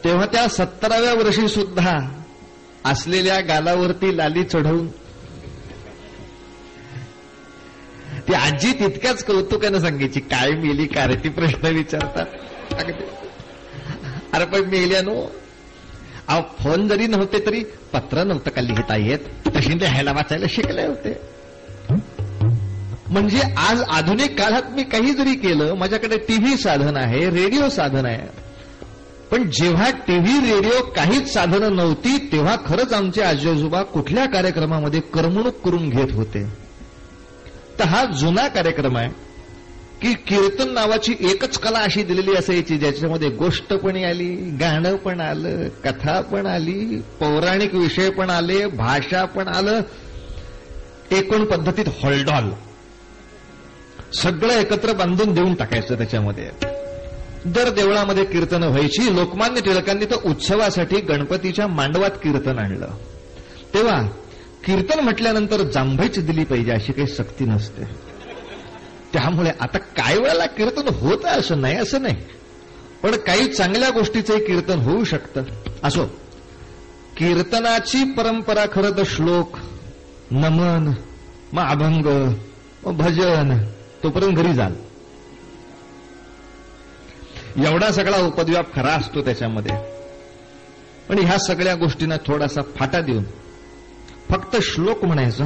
तेव्हा त्या 70व्या वर्षी सुद्धा असलेल्या गालावरती लाली चढवून ती आजी तितक्याच कौतुकानं सांगायची, काय मेली का रे, ती प्रश्न विचारतात. अरे पण मेल्यानो, अहो फोन जरी नव्हते तरी पत्र नव्हतं का लिहिता येत, तशी लिहायला वाचायला शिकले होते. म्हणजे आज आधुनिक काळात मी काही जरी केलं, माझ्याकडे टीव्ही साधन आहे, रेडिओ साधन आहे. पण जेव्हा टीव्ही रेडिओ काहीच साधनं नव्हती तेव्हा खरंच आमचे आजी आजोबा कुठल्या कार्यक्रमामध्ये करमणूक करून घेत होते. तर हा जुना कार्यक्रम आहे की कीर्तन नावाची एकच कला अशी दिलेली असायची, ज्याच्यामध्ये गोष्ट पण आली, गाणं पण आलं, कथा पण आली, पौराणिक विषय पण आले, भाषा पण आलं, एकूण पद्धतीत हॉलडॉल सगळं एकत्र बांधून देऊन टाकायचं. त्याच्यामध्ये दर देवळामध्ये कीर्तनं व्हायची. लोकमान्य टिळकांनी तर उत्सवासाठी गणपतीच्या मांडवात कीर्तन आणलं. तेव्हा कीर्तन म्हटल्यानंतर जांभईच दिली पाहिजे अशी काही सक्ती नसते. त्यामुळे आता काही वेळेला कीर्तन होत असं नाही, पण काही चांगल्या गोष्टीचंही कीर्तन होऊ शकतं. असो, कीर्तनाची परंपरा खरं तर श्लोक, नमन, मग अभंग, मग भजन, तोपर्यंत घरी जाल, एवढा सगळा उपद्व्याप खरा असतो त्याच्यामध्ये. पण ह्या सगळ्या गोष्टींना थोडासा फाटा देऊन फक्त श्लोक म्हणायचं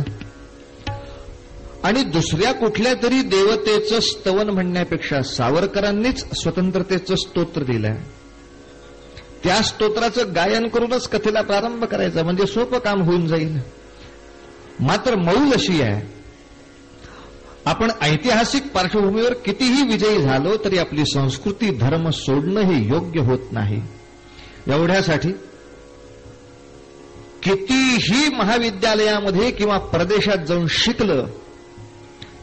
आणि दुसऱ्या कुठल्या तरी देवतेचं स्तवन म्हणण्यापेक्षा सावरकरांनीच स्वतंत्रतेचं स्तोत्र दिलंय, त्या स्तोत्राचं गायन करूनच कथेला प्रारंभ करायचा, म्हणजे सोपं काम होऊन जाईल. मात्र मौल अशी आहे, आपण ऐतिहासिक पार्श्वभूमीवर कितीही विजयी झालो तरी आपली संस्कृती धर्म सोडणं हे योग्य होत नाही. एवढ्यासाठी कितीही महाविद्यालयामध्ये किंवा प्रदेशात जाऊन शिकलं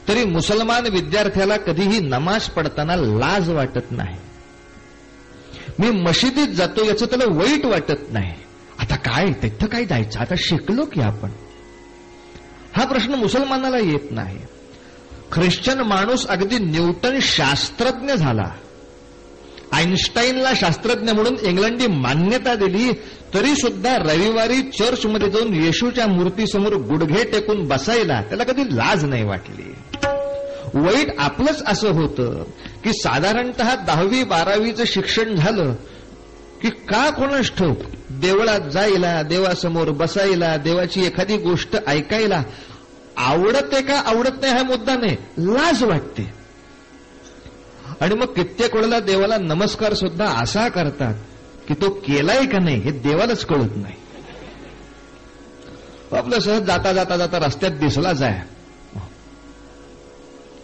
तरी मुसलमान विद्यार्थ्याला कधीही नमाज पडताना लाज वाटत नाही. मी मशिदीत जातो याचं त्याला वाईट वाटत नाही. आता काय तिथं काय जायचं, आता शिकलो की आपण, हा प्रश्न मुसलमानाला येत नाही. ख्रिश्चन माणूस अगदी न्यूटन शास्त्रज्ञ झाला, आईन्स्टाईनला शास्त्रज्ञ म्हणून इंग्लंडी मान्यता दिली, तरी सुद्धा रविवारी चर्चमध्ये जाऊन येशूच्या मूर्तीसमोर गुडघे टेकून बसायला त्याला कधी लाज नाही वाटली. वाईट आपलंच असं होतं की साधारणतः 10वी 12वीचं शिक्षण झालं की का कोणास ठाऊक देवळात जायला, देवासमोर बसायला, देवाची एखादी गोष्ट ऐकायला आवडते का आवडत नाही हा मुद्दा नाही, लाज वाटते. आणि मग कित्येक वेळेला देवाला नमस्कार सुद्धा असा करतात की तो केलाय का नाही हे देवालाच कळत नाही. आपलं सहज जाता जाता जाता रस्त्यात दिसला जाय,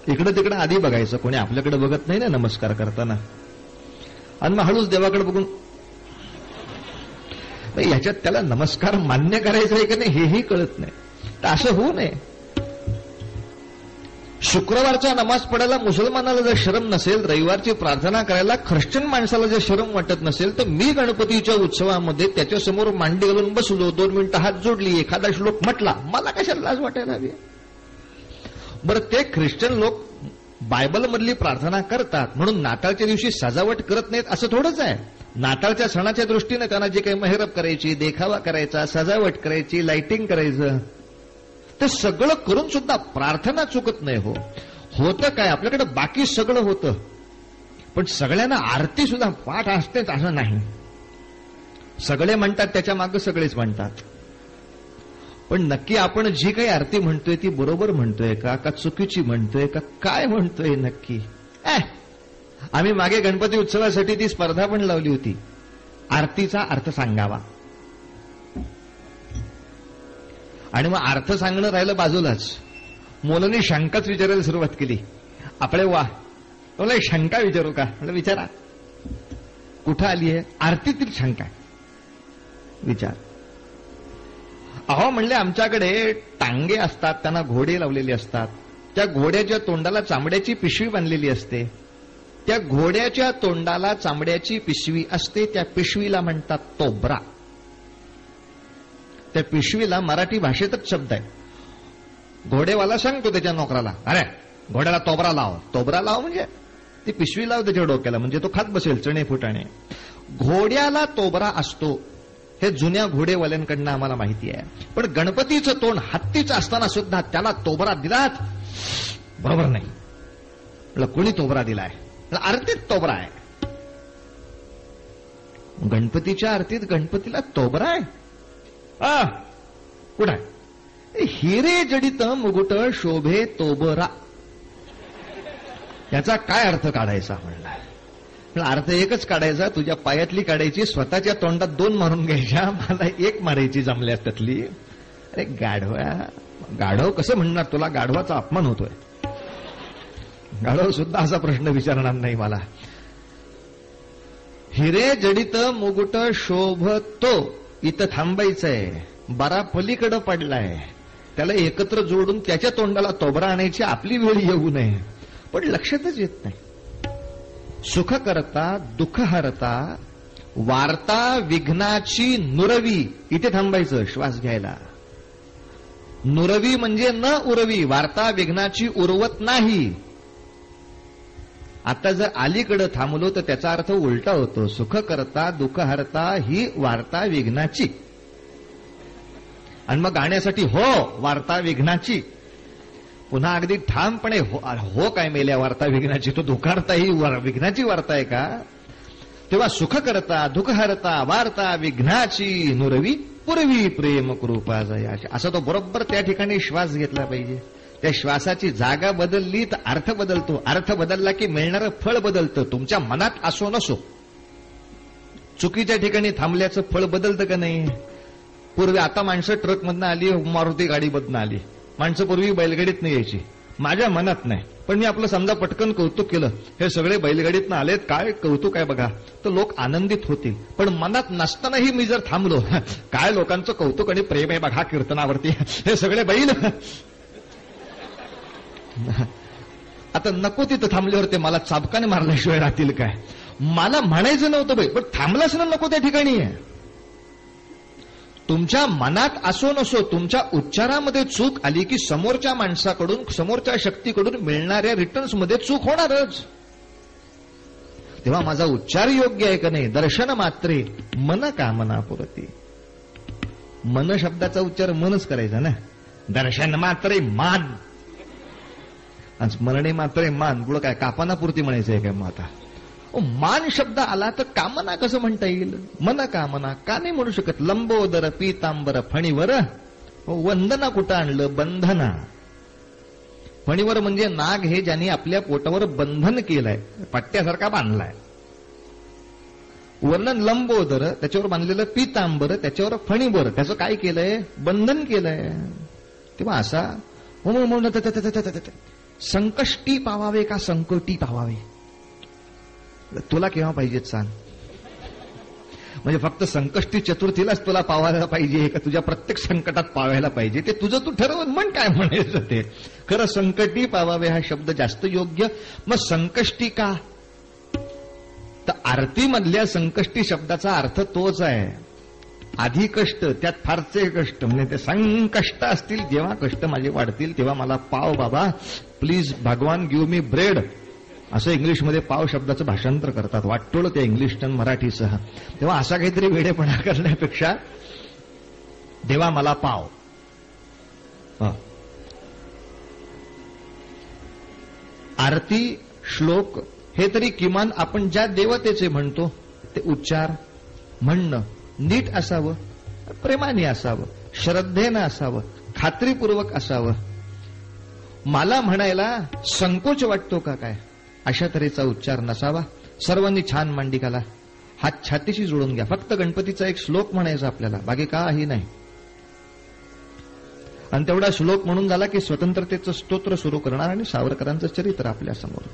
इकडं तिकडं आधी बघायचं, कोणी आपल्याकडे बघत नाही ना नमस्कार करताना, आणि मग हळूच देवाकडे बघून ह्याच्यात त्याला नमस्कार मान्य करायचा आहे का नाही हेही कळत नाही. तर असं होऊ नये. शुक्रवारचा नमाज पडायला मुसलमानाला जर शरम नसेल, रविवारची प्रार्थना करायला ख्रिश्चन माणसाला जर शरम वाटत नसेल, तर मी गणपतीच्या उत्सवामध्ये त्याच्यासमोर मांडी घालून बसलो, 2 मिनिटं हात जोडली, एखादा श्लोक म्हटला, मला कशाला लाज वाटायला हवी. बरं, ते ख्रिश्चन लोक बायबलमधली प्रार्थना करतात म्हणून नाताळच्या दिवशी सजावट करत नाहीत असं थोडंच आहे. नाताळच्या सणाच्या दृष्टीने त्यांना जे काही मेहरब करायची, देखावा करायचा, सजावट करायची, लाइटिंग करायचं, ते सगळं करून सुद्धा प्रार्थना चुकत नाही. होतं काय, आपल्याकडे बाकी सगळं होतं, पण सगळ्यांना आरती सुद्धा पाठ असतेच असं नाही. सगळे म्हणतात त्याच्या मागे सगळेच म्हणतात, पण नक्की आपण जी काही आरती म्हणतोय ती बरोबर म्हणतोय का चुकीची म्हणतोय का काय म्हणतोय नक्की. आम्ही मागे गणपती उत्सवासाठी ती स्पर्धा पण लावली होती, आरतीचा अर्थ सांगावा. आणि मग अर्थ सांगणं राहिलं बाजूलाच, मुलांनी शंकाच विचारायला सुरुवात केली. आपले वा, मला शंका विचारू का, म्हणजे विचारा. कुठं आली आहे आरतीतील शंका, विचार. अहो म्हणले आमच्याकडे टांगे असतात, त्यांना घोडे लावलेले असतात, त्या घोड्याच्या तोंडाला चांबड्याची पिशवी बांधलेली असते, त्या घोड्याच्या तोंडाला चांबड्याची पिशवी असते, त्या पिशवीला म्हणतात तोबरा. त्या पिशवीला मराठी भाषेतच शब्द आहे. घोडेवाला सांगतो त्याच्या नोकराला, अरे घोड्याला तोबरा लाव. तोबरा लाव म्हणजे ती पिशवी लाव त्याच्या डोक्याला, म्हणजे तो खात बसेल चणे फुटाणे. घोड्याला तोबरा असतो हे जुन्या घोडेवाल्यांकडनं आम्हाला माहिती आहे. पण गणपतीचं तोंड हत्तीचं असताना सुद्धा त्याला तोबरा दिलात बरोबर नाही. कोणी तोबरा दिलाय? आरतीत तोबरा आहे. गणपतीच्या आरतीत गणपतीला तोबरा आहे? कुठं आहे? हिरे जडित मुकुट शोभे तोबरा, याचा काय अर्थ काढायचा म्हणला? अर्थ एकच काढायचा, तुझ्या पायातली काढायची, स्वतःच्या तोंडात 2 मारून घ्यायच्या, मला 1 मारायची जमल्यास त्यातली. अरे गाढवा, गाढव कसं म्हणणार तुला? गाढवाचा अपमान होतोय. गाढव सुद्धा असा प्रश्न विचारणार नाही मला. हिरे जडित मुकुट शोभतो, इथं थांबायचंय. बारा पलीकडं पडलाय, त्याला एकत्र जोडून त्याच्या तोंडाला तोबरा आणायची आपली वेळ येऊ नये. पण लक्षातच येत नाही. सुख करता दुःख हरता वार्ता विघ्नाची नुरवी, इथे थांबायचं श्वास घ्यायला. नुरवी म्हणजे न उरवी, वार्ता विघ्नाची उरवत नाही. आता जर अलीकडे थांबलो तर त्याचा अर्थ उलटा होतो. सुख करता दुःख हरता ही वार्ता विघ्नाची, आणि मग गाण्यासाठी हो वार्ता विघ्नाची. पुन्हा अगदी ठामपणे हो काय मेल्या वार्ता विघ्नाची, तो दुःखार्ता ही विघ्नाची वार्ता आहे का? तेव्हा सुख करता दुःख हरता वार्ता विघ्नाची नुरवी पूर्वी प्रेम कृपा जयाची, असं तो बरोबर त्या ठिकाणी श्वास घेतला पाहिजे. त्या श्वासाची जागा बदलली तर अर्थ बदलतो, अर्थ बदलला की मिळणारं फळ बदलतं. तुमच्या मनात असो नसो, चुकीच्या ठिकाणी थांबल्याचं फळ बदलतं का नाही? पूर्वी, आता माणसं ट्रकमधनं आली, मारुती गाडीमधनं आली. माणसं पूर्वी बैलगाडीत नाही यायची, माझ्या मनात नाही. पण मी आपलं समजा पटकन कौतुक केलं, हे सगळे बैलगाडीतनं आलेत, काय कौतुक आहे बघा, तर लोक आनंदित होतील. पण मनात नसतानाही मी जर थांबलो, काय लोकांचं कौतुक आणि प्रेम आहे बघा कीर्तनावरती, हे सगळे बैल. आता नको तिथं थांबल्यावर ते मला चाबकाने मारल्याशिवाय राहतील काय? मला म्हणायचं नव्हतं बाई, पण थांबलाच ना नको त्या ठिकाणी. तुमच्या मनात असो नसो, तुमच्या उच्चारामध्ये चूक आली की समोरच्या माणसाकडून, समोरच्या शक्तीकडून मिळणाऱ्या रिटर्न्समध्ये चूक होणारच. तेव्हा माझा उच्चार योग्य आहे का नाही? दर्शन मात्रे मन कामना पुरती. मन शब्दाचा उच्चार मनच करायचा ना. दर्शन मात्रे मान, स्मरणे मात्रे मान, पुढं काय कापनापुरती म्हणायचंय काय? मग आता मान शब्द आला तर कामना कसं म्हणता येईल? मन कामना का नाही म्हणू शकत? लंबोदर पीतांबर फणीवर वंदना कुठं आणलं? बंधना. फणीवर म्हणजे नाग, हे ज्यांनी आपल्या पोटावर बंधन केलंय, पट्ट्यासारखा बांधलाय. वर्णन लंबोदर, त्याच्यावर बांधलेलं पीतांबर, त्याच्यावर फणीवर, त्याचं काय केलंय? बंधन केलंय. तेव्हा असा संकष्टी पावावे का संकटी पावावे? तुला केव्हा पाहिजे सांग? म्हणजे फक्त संकष्टी चतुर्थीलाच तुला पावायला पाहिजे का तुझ्या प्रत्येक संकटात पावायला पाहिजे? ते तुझं तू ठरवून म्हण काय म्हणायचं ते. खरं संकटी पावावे हा शब्द जास्त योग्य. मग संकष्टी का? तर आरतीमधल्या संकष्टी शब्दाचा अर्थ तोच आहे. आधी कष्ट, त्यात फारचे कष्ट, म्हणजे ते संकष्ट असतील, जेव्हा कष्ट माझे वाढतील तेव्हा मला पाव बाबा प्लीज, भगवान गिव्ह मी ब्रेड, असं इंग्लिशमध्ये पाव शब्दाचं भाषांतर करतात. वाटोळ त्या इंग्लिश आणि मराठीसह. तेव्हा असा काहीतरी वेडेपणा करण्यापेक्षा देवा मला पाव. आरती श्लोक हे तरी किमान आपण ज्या देवतेचे म्हणतो ते उच्चार म्हणणं नीट असावं, प्रेमाने असावं, श्रद्धेनं असावं, खात्रीपूर्वक असावं. मला म्हणायला संकोच वाटतो का काय? अशा तऱ्हेचा उच्चार नसावा. सर्वांनी छान मांडी घाला, हात छातीशी जोडून घ्या. फक्त गणपतीचा एक श्लोक म्हणायचा आपल्याला, बाकी काही नाही. आणि तेवढा श्लोक म्हणून झाला की स्वतंत्रतेचं स्तोत्र सुरू करणार आणि सावरकरांचं चरित्र आपल्या समोर.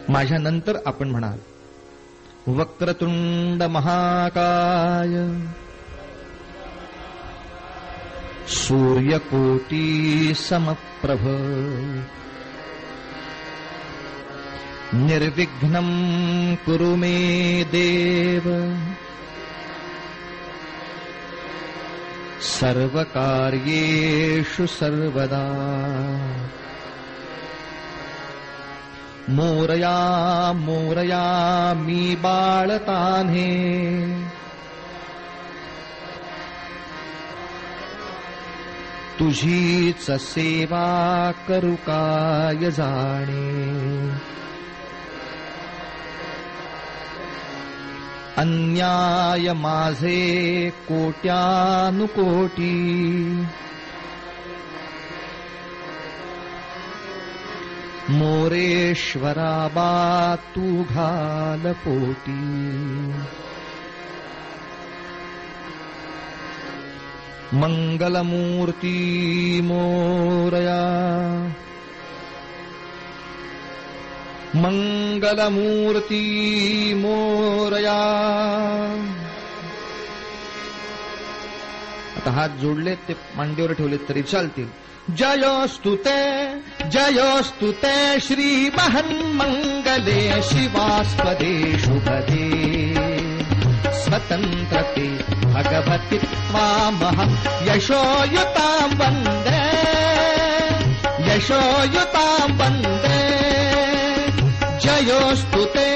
माझ्या नंतर आपण म्हणाल वक्रतुंड महाकाय सूर्यकोटी समप्रभ निर्विघ्नं कुरु मे देव सर्वकार्येषु सर्वदा मोरया मोरया मी बाळतान्हे तुझीच सेवा करू काय जाणे अन्याय माझे कोट्यानुकोटी मोरेश्वरा बा तू घाल पोटी मंगलमूर्ती मोरया मंगलमूर्ती मोरया. आता हात जोडलेत ते मांडीवर ठेवलेत तरी चालतील. जयोस्तुते जयोस्तुते श्री महन्मंगले शिवास्पदे शुभदे स्वतंत्रते भगवति त्वामहं यशोयुतां वन्दे यशोयुतां वन्दे. जयोस्तुते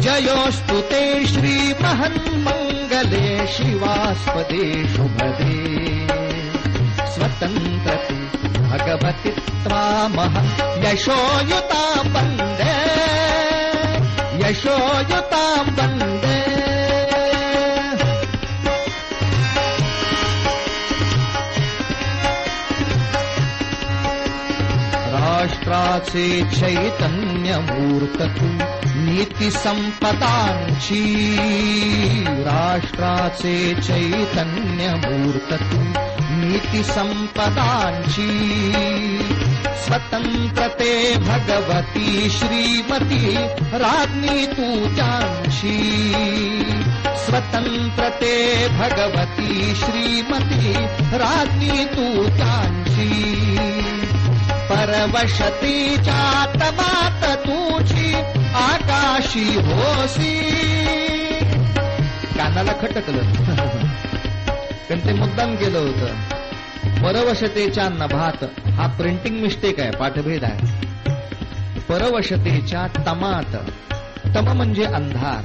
जयोस्तुते श्री महन्मंगले शिवास्पदे शुभदे स्वतंत्रते भगवति त्वामहं यशोयुतां वन्दे यशोयुतां वन्दे. राष्ट्राचे चैतन्यमूर्त तू नीती संपदांची राष्ट्राचे चैतन्यमूर्त तू नीती संपदांची स्वतंत्रते भगवती श्रीमती राज्ञी तू त्यांची स्वतंत्रते भगवती श्रीमती राज्ञी तू त्यांची परवशतीच्या तमात तुझी आकाशी होसी. कानाला खटकलं पण ते मुद्दाम केलं होतं. परवशतेच्या नभात हा प्रिंटिंग मिस्टेक आहे, पाठभेद आहे. परवशतेच्या तमात, तम म्हणजे अंधार.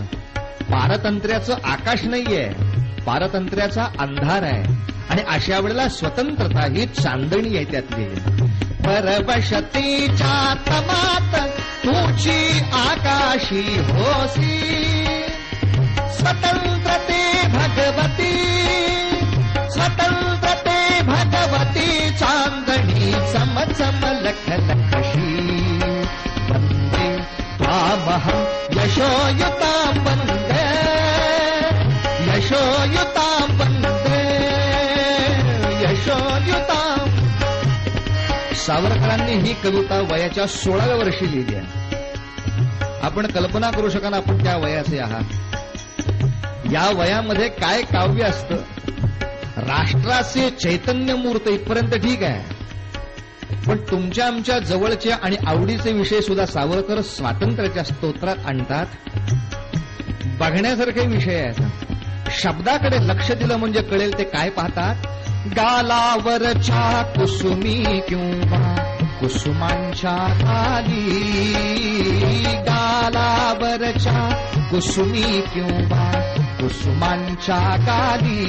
पारतंत्र्याचं आकाश नाहीये, पारतंत्र्याचा अंधार आहे. आणि अशा वेळेला स्वतंत्रता ही चांदणी आहे त्यातली. परवशतेच्या तमात तुझी आकाशी होसी स्वतंत्रते भगवती स्वतंत्रते भगवती चांदणी चमचम लख लखशी. वन्दे त्वामहं यशोयुतां वन्दे यशोयुतां वन्दे यशोयुतां. सावरकरांनी ही कविता वयाच्या 16व्या वर्षी लिहिली आहे. आपण कल्पना करू शका ना आपण त्या वयाचे आहात. या वयामध्ये काय काव्य असतं. राष्ट्राचे चैतन्यमूर्त इथपर्यंत ठीक आहे, पण तुमच्या आमच्या जवळचे आणि आवडीचे विषय सुद्धा सावरकर स्वातंत्र्याच्या स्तोत्रात आणतात. बघण्यासारखे विषय आहेत. शब्दाकडे लक्ष दिलं म्हणजे कळेल ते काय पाहतात. गालावरच्या कुसुमी किंवा कुसुमांच्या खाली गालावरच्या कुसुमी किंवा कुसुमांच्या गाली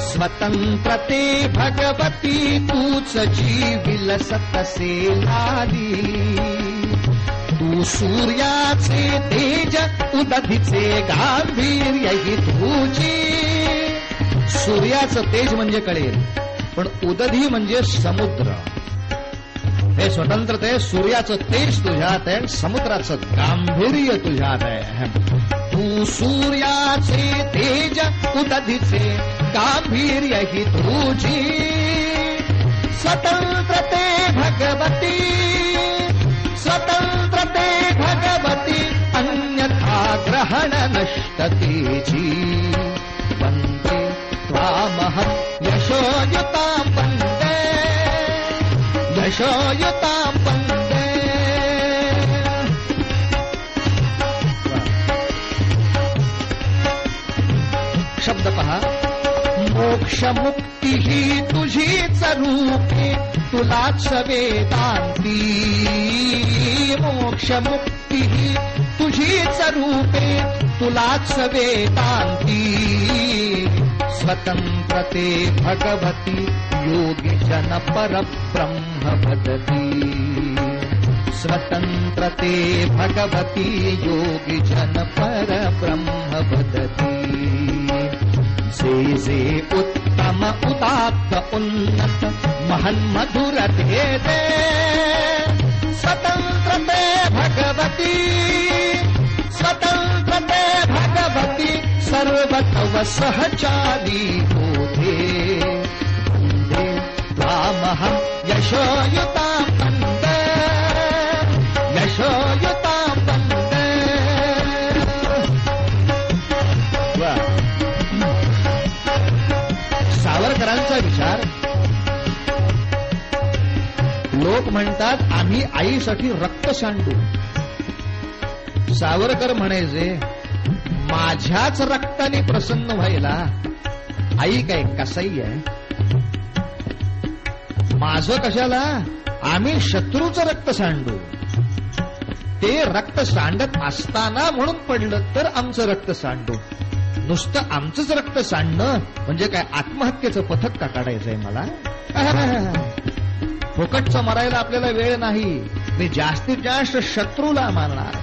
स्वतंत्रते भगवती तूच जीविलसतसे लाली. तू सूर्याचे तेज उदधीचे गांभीर्य ही तुझी. सूर्याचं तेज म्हणजे कळेल, पण उदधी म्हणजे समुद्र. हे स्वतंत्रते सूर्याचं तेज तुझ्यात आहे, समुद्राचं गांभीर्य तुझ्यात आहे. तू सूर्याचे तेज उदधीचे गांभीर्य ही तुझी. स्वतंत्रते भगवती स्वतंत्रते भगवती अन्यथा ग्रहण नष्टतेची. वन्दे त्वामहं यशोयुतां वन्दे यशोयुतां वन्दे. शब्द पहा. मोक्ष मुक्ती ही तुझीच रूपे तुलाच वेदांती. मोक्ष मुक्ती ही तुझीच रूपे तुलाच वेदांती. स्वतंत्रते भगवती योगी जन परब्रह्म वदति. स्वतंत्रते भगवती योगी जन परब्रह्म वदति. जे उत्तम उदात्त उन्नत महन्मधुर भेदे. स्वतंत्रते भगवती स्वतंत्रते भगवती सर्वतव सहचारी बोधे. त्वामहं यशोयुतां वन्दे यशोयुतां वन्दे. सावरकरांचा विचार. लोक म्हणतात आम्ही आईसाठी रक्त सांडू. सावरकर म्हणायचे माझ्याच रक्ताने प्रसन्न व्हायला आई काय कसाई आहे. माझं कशाला, आम्ही शत्रूचं रक्त सांडू. ते रक्त सांडत असताना म्हणून पडलं तर आमचं रक्त सांडू. नुसतं आमचंच रक्त सांडणं म्हणजे काय आत्महत्येचं पथक का काढायचंय मला. फुकटचं मरायला आपल्याला वेळ नाही. मी जास्तीत जास्त शत्रूला मानणार.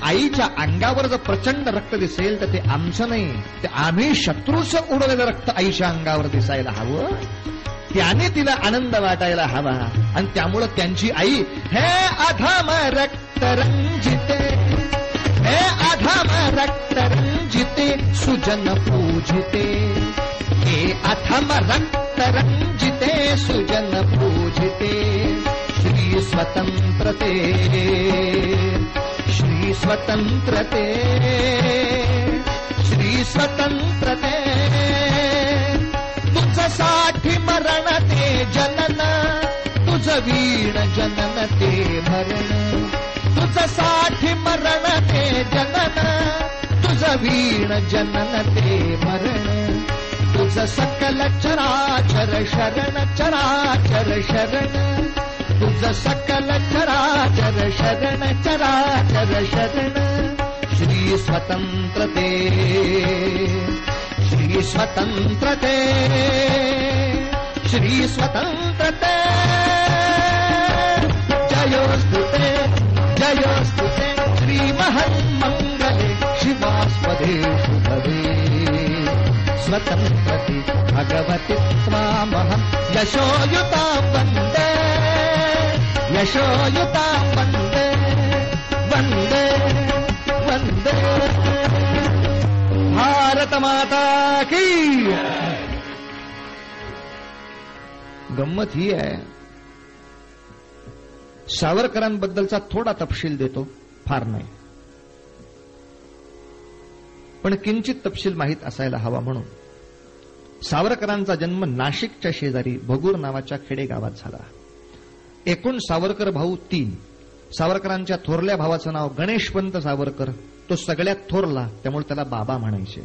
आईच्या अंगावर जर प्रचंड रक्त दिसेल तर ते आमचं नाही, ते आम्ही शत्रूचं उडवलेलं रक्त आईच्या अंगावर दिसायला हवं. त्याने तिला आनंद वाटायला हवा. आणि त्यामुळं त्यांची आई हे अधम रक्त रंजिते हे अधम रक्त रंजिते सुजन पूजिते. हे अधम रक्त रंजिते सुजन पूजिते. श्री स्वतंत्रते श्री स्वतंत्रते श्री स्वतंत्रते. तुझसाठी मरण ते जनन तुझ वीण जनन ते मरण. तुझसाठी मरण ते जनन तुझ वीण जनन ते मरण. तुझ सकल चराचर शरण चराचर शरण. तुझ सकल चराचर शरण चराचर शरण. श्री स्वतंत्रते श्री स्वतंत्रते श्री स्वतंत्रते. जयोस्तुते जयोस्तुते श्री महन्मंगले शिवास्पदे शुभदे. स्वतंत्रते भगवति त्वामहं यशोयुतां वन्दे यशोयुतां वन्दे वन्दे वन्दे. भारत माता की. गंमत ही आहे, सावरकरांबद्दलचा थोडा तपशील देतो, फार नाही, पण किंचित तपशील माहीत असायला हवा म्हणून. सावरकरांचा जन्म नाशिकच्या शेजारी भगूर नावाच्या खेडेगावात झाला. एकूण सावरकर भाऊ 3. सावरकरांच्या थोरल्या भावाचं नाव गणेशपंत सावरकर. तो सगळ्यात थोरला, त्यामुळे त्याला बाबा म्हणायचे.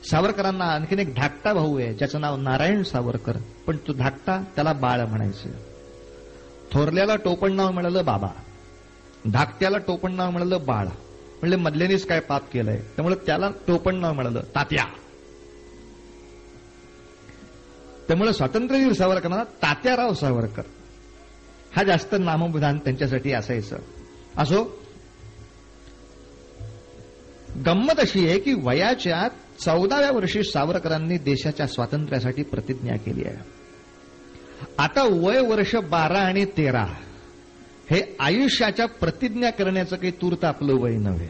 सावरकरांना आणखीन एक धाकटा भाऊ आहे ज्याचं नाव नारायण सावरकर, पण तो धाकटा त्याला बाळ म्हणायचे. थोरल्याला टोपण नाव मिळालं बाबा, धाकट्याला टोपण नाव मिळालं बाळ. म्हणजे मधल्यानीच काय पाप केलंय, त्यामुळे त्याला टोपण नाव मिळालं तात्या. त्यामुळे स्वातंत्र्यवीर सावरकरांना तात्याराव सावरकर हा जास्त नामविधान त्यांच्यासाठी असायचं. असो, गंमत अशी आहे की वयाच्या 14व्या वर्षी सावरकरांनी देशाच्या स्वातंत्र्यासाठी प्रतिज्ञा केली आहे. आता वय वर्ष 12 आणि 13 हे आयुष्याच्या प्रतिज्ञा करण्याचं काही तूर्त आपलं वय नव्हे.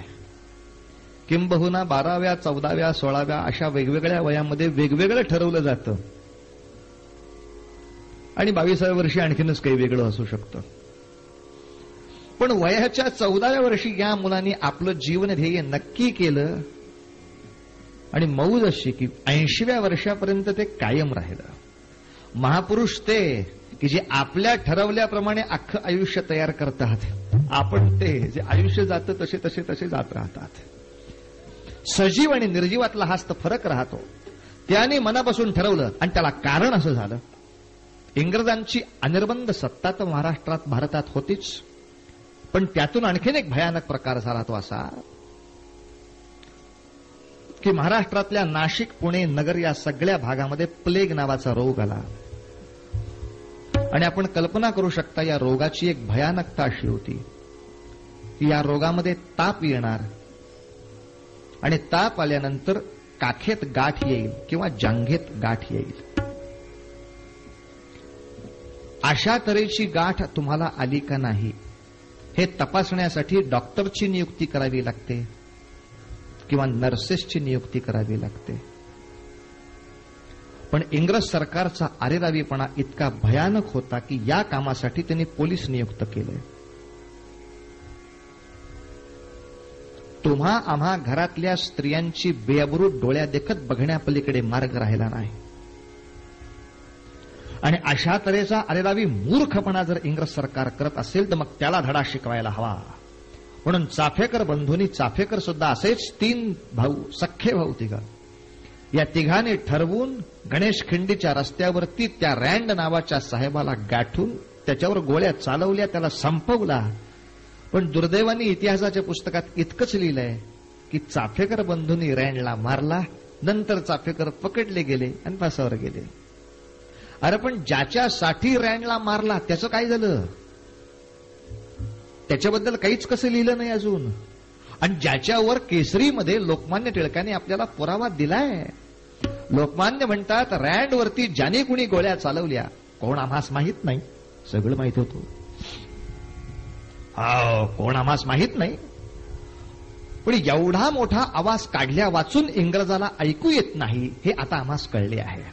किंबहुना 12व्या 14व्या 16व्या अशा वेगवेगळ्या वयामध्ये वेगवेगळं ठरवलं जातं आणि 22व्या वर्षी आणखीनच काही वेगळं असू शकतं. पण वयाच्या 14व्या वर्षी या मुलांनी आपलं जीवन ध्येय नक्की केलं आणि मौज अशी की 80व्या वर्षापर्यंत ते कायम राहिलं. महापुरुष ते की जे आपल्या ठरवल्याप्रमाणे अख्खं आयुष्य तयार करतात, आपण ते जे आयुष्य जातं तसे तसे तसे जात राहतात. सजीव आणि निर्जीवातला हाच तर फरक राहतो. त्याने मनापासून ठरवलं आणि त्याला कारण असं झालं. इंग्रजांची अनिर्बंध सत्ता तर महाराष्ट्रात भारतात होतीच, पण त्यातून आणखीन एक भयानक प्रकार झाला. तो असा की महाराष्ट्रातल्या नाशिक, पुणे, नगर या सगळ्या भागामध्ये प्लेग नावाचा रोग आला. आणि आपण कल्पना करू शकता या रोगाची एक भयानकता अशी होती की या रोगामध्ये ताप येणार आणि ताप आल्यानंतर काखेत गाठ येईल किंवा जांघेत गाठ येईल. अशा तऱ्हेची गाठ तुम्हाला आली का नाही हे तपासण्यासाठी डॉक्टरची नियुक्ती करावी लागते किंवा नर्सेसची नियुक्ती करावी लागते. पण इंग्रज सरकारचा अरेरावीपणा इतका भयानक होता की या कामासाठी त्यांनी पोलीस नियुक्त केले. तुम्हा आम्हा घरातल्या स्त्रियांची बेअब्रू डोळ्या देखत बघण्यापलीकडे मार्ग राहिला नाही. आणि अशा तऱ्हेचा अरेरावी मूर्खपणा जर इंग्रज सरकार करत असेल तर मग त्याला धडा शिकवायला हवा. म्हणून चाफेकर बंधूंनी, चाफेकर सुद्धा असेच 3 भाऊ, सख्खे भाऊ तिघ, या तिघांनी ठरवून गणेश खिंडीच्या रस्त्यावरती त्या रँड नावाच्या साहेबाला गाठून त्याच्यावर गोळ्या चालवल्या, त्याला संपवला. पण दुर्दैवाने इतिहासाच्या पुस्तकात इतकंच लिहिलंय की चाफेकर बंधूंनी रँडला मारला, नंतर चाफेकर पकडले गेले आणि फासावर गेले. अरे पण ज्याच्यासाठी रँडला मारला त्याचं काय झालं? त्याच्याबद्दल काहीच कसं लिहिलं नाही अजून. आणि ज्याच्यावर केसरीमध्ये लोकमान्य टिळकांनी आपल्याला पुरावा दिलाय. लोकमान्य म्हणतात रँडवरती ज्याने कुणी गोळ्या चालवल्या कोण आम्हास माहीत नाही, सगळं माहीत होतं. कोण आम्हास माहीत नाही, पण एवढा मोठा आवाज काढल्या वाचून इंग्रजाला ऐकू येत नाही हे आता आम्हास कळले आहे.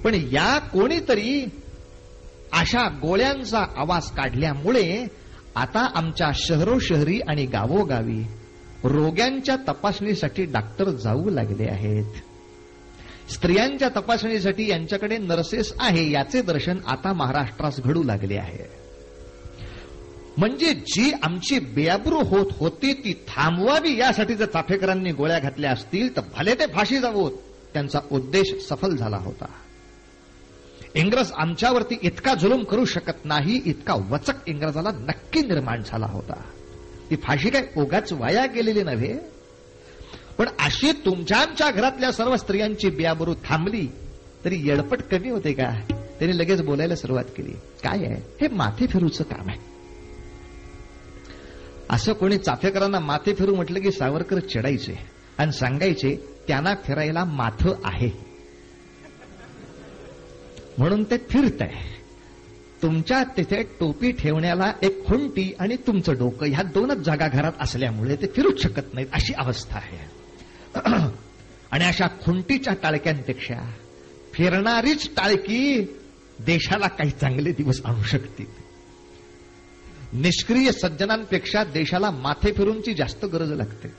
पण या कोणीतरी अशा गोळ्यांचा आवाज काढल्यामुळे आता आमच्या शहरोशहरी आणि गावोगावी रोग्यांच्या तपासणीसाठी डॉक्टर जाऊ लागले आहेत. स्त्रियांच्या तपासणीसाठी यांच्याकडे नर्सेस आहे याचे दर्शन आता महाराष्ट्रास घडू लागले आहे. म्हणजे जी आमची बेअब्रू होत होती ती थांबवावी यासाठी जर चाफेकरांनी गोळ्या घातल्या असतील तर भले ते फाशी जावोत, त्यांचा उद्देश सफल झाला होता. इंग्रज आमच्यावरती इतका जुलूम करू शकत नाही इतका वचक इंग्रजाला नक्की निर्माण झाला होता. ती फाशी काय ओगाच वाया गेलेली नव्हे. पण अशी तुमच्या आमच्या घरातल्या सर्व स्त्रियांची बेअब्रू थांबली तरी येडपट कमी होते का? त्यांनी लगेच बोलायला सुरुवात केली. काय आहे हे माथे फिरूचं काम आहे. असं कोणी चाफेकरांना माथे फिरू म्हटलं की सावरकर चिडायचे आणि सांगायचे त्यांना फिरायला माथं आहे म्हणून ते फिरत आहे. तुमच्या तिथे टोपी ठेवण्याला एक खुंटी आणि तुमचं डोकं ह्या 2च जागा घरात असल्यामुळे ते फिरूच शकत नाहीत अशी अवस्था आहे. आणि अशा खुंटीच्या टाळक्यांपेक्षा फिरणारीच टाळकी देशाला काही चांगले दिवस आणू शकते. निष्क्रिय सज्जनांपेक्षा देशाला माथे फिरूंची जास्त गरज लागते.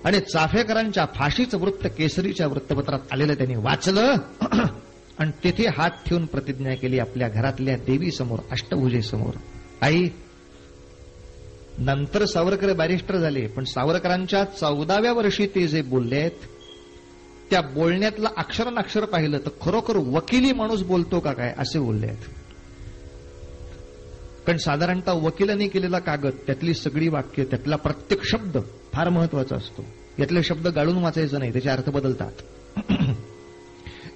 आणि चाफेकरांच्या फाशीचं वृत्त केसरीच्या वृत्तपत्रात आलेलं त्यांनी वाचलं आणि तिथे हात ठेवून प्रतिज्ञा केली आपल्या घरातल्या देवीसमोर, अष्टभुजेसमोर. आई, नंतर सावरकर बॅरिस्टर झाले, पण सावरकरांच्या 14व्या वर्षी ते जे बोलले आहेत त्या बोलण्यातलं अक्षरानक्षर पाहिलं तर खरोखर वकिली माणूस बोलतो का काय असे बोलले आहेत. कारण साधारणतः वकिलांनी केलेला कागद, त्यातली सगळी वाक्य, त्यातला प्रत्येक शब्द फार महत्वाचा असतो. यातले शब्द गाळून वाचायचं नाही, त्याचे अर्थ बदलतात.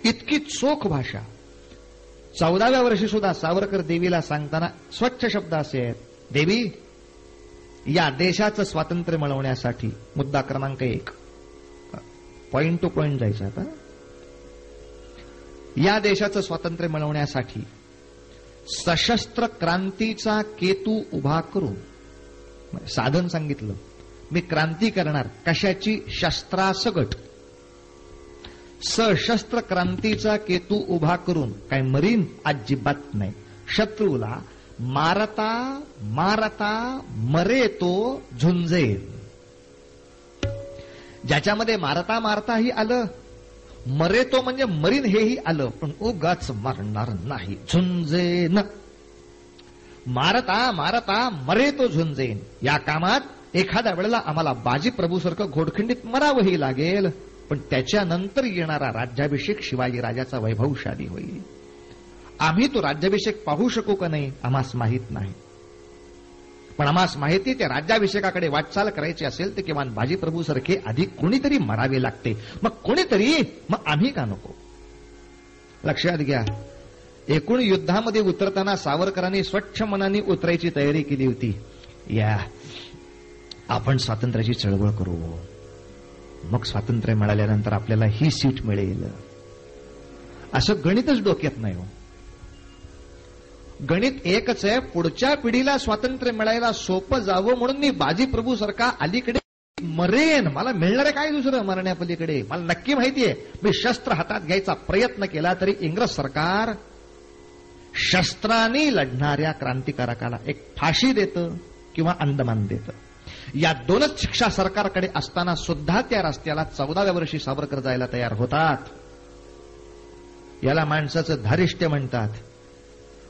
इतकी चोख भाषा. 14व्या वर्षी सुद्धा सावरकर देवीला सांगताना स्वच्छ शब्द असे आहेत. देवी, या देशाचं स्वातंत्र्य मिळवण्यासाठी, मुद्दा क्रमांक 1, पॉइंट टू पॉइंट जायचं आता, या देशाचं स्वातंत्र्य मिळवण्यासाठी सशस्त्र क्रांतीचा केतू उभा करून, साधन सांगितलं, मी क्रांती करणार. कशाची? शस्त्रासगट. सशस्त्र क्रांतीचा केतू उभा करून. काय मरीन? अजिबात नाही. शत्रूला मारता मारता मरे तो झुंजेल. ज्याच्यामध्ये मारता मारताही आलं, मरे तो म्हणजे मरीन हेही आलं, पण उगाच मारणार नाही. झुंजेन. मारता मारता मरे तो झुंजेन. या कामात एखाद्या वेळेला आम्हाला बाजी प्रभूसारखं घोडखंडीत मरावंही लागेल, पण त्याच्यानंतर येणारा राज्याभिषेक शिवाजी राजाचा वैभवशाली होईल. आम्ही तो राज्याभिषेक पाहू शकू का नाही आम्हास माहीत नाही, पण आम्हास माहिती त्या राज्याभिषेकाकडे वाटचाल करायची असेल तर किमान बाजी प्रभूसारखे आधी कोणीतरी मरावे लागते. मग कोणीतरी, मग आम्ही का नको? लक्षात घ्या, एकूण युद्धामध्ये उतरताना सावरकरांनी स्वच्छ मनाने उतरायची तयारी केली होती. या आपण स्वातंत्र्याची चळवळ करू, मग स्वातंत्र्य मिळाल्यानंतर आपल्याला ही सीट मिळेल, असं गणितच डोक्यात नाही हो. गणित एकच आहे, पुढच्या पिढीला स्वातंत्र्य मिळायला सोपं जावं म्हणून मी बाजी प्रभू सारखा अलीकडे मरेन, मला मिळणार आहे काय दुसरं मरण्यापलीकडे. मला नक्की माहितीये, मी शस्त्र हातात घ्यायचा प्रयत्न केला तरी इंग्रज सरकार शस्त्राने लढणाऱ्या क्रांतिकारकाला एक फाशी देतं किंवा अंदमान देतं. या दोनच शिक्षा सरकारकडे असताना सुद्धा त्या रस्त्याला 14व्या वर्षी सावरकर जायला तयार होतात. याला माणसाचं धारिष्ट्य म्हणतात.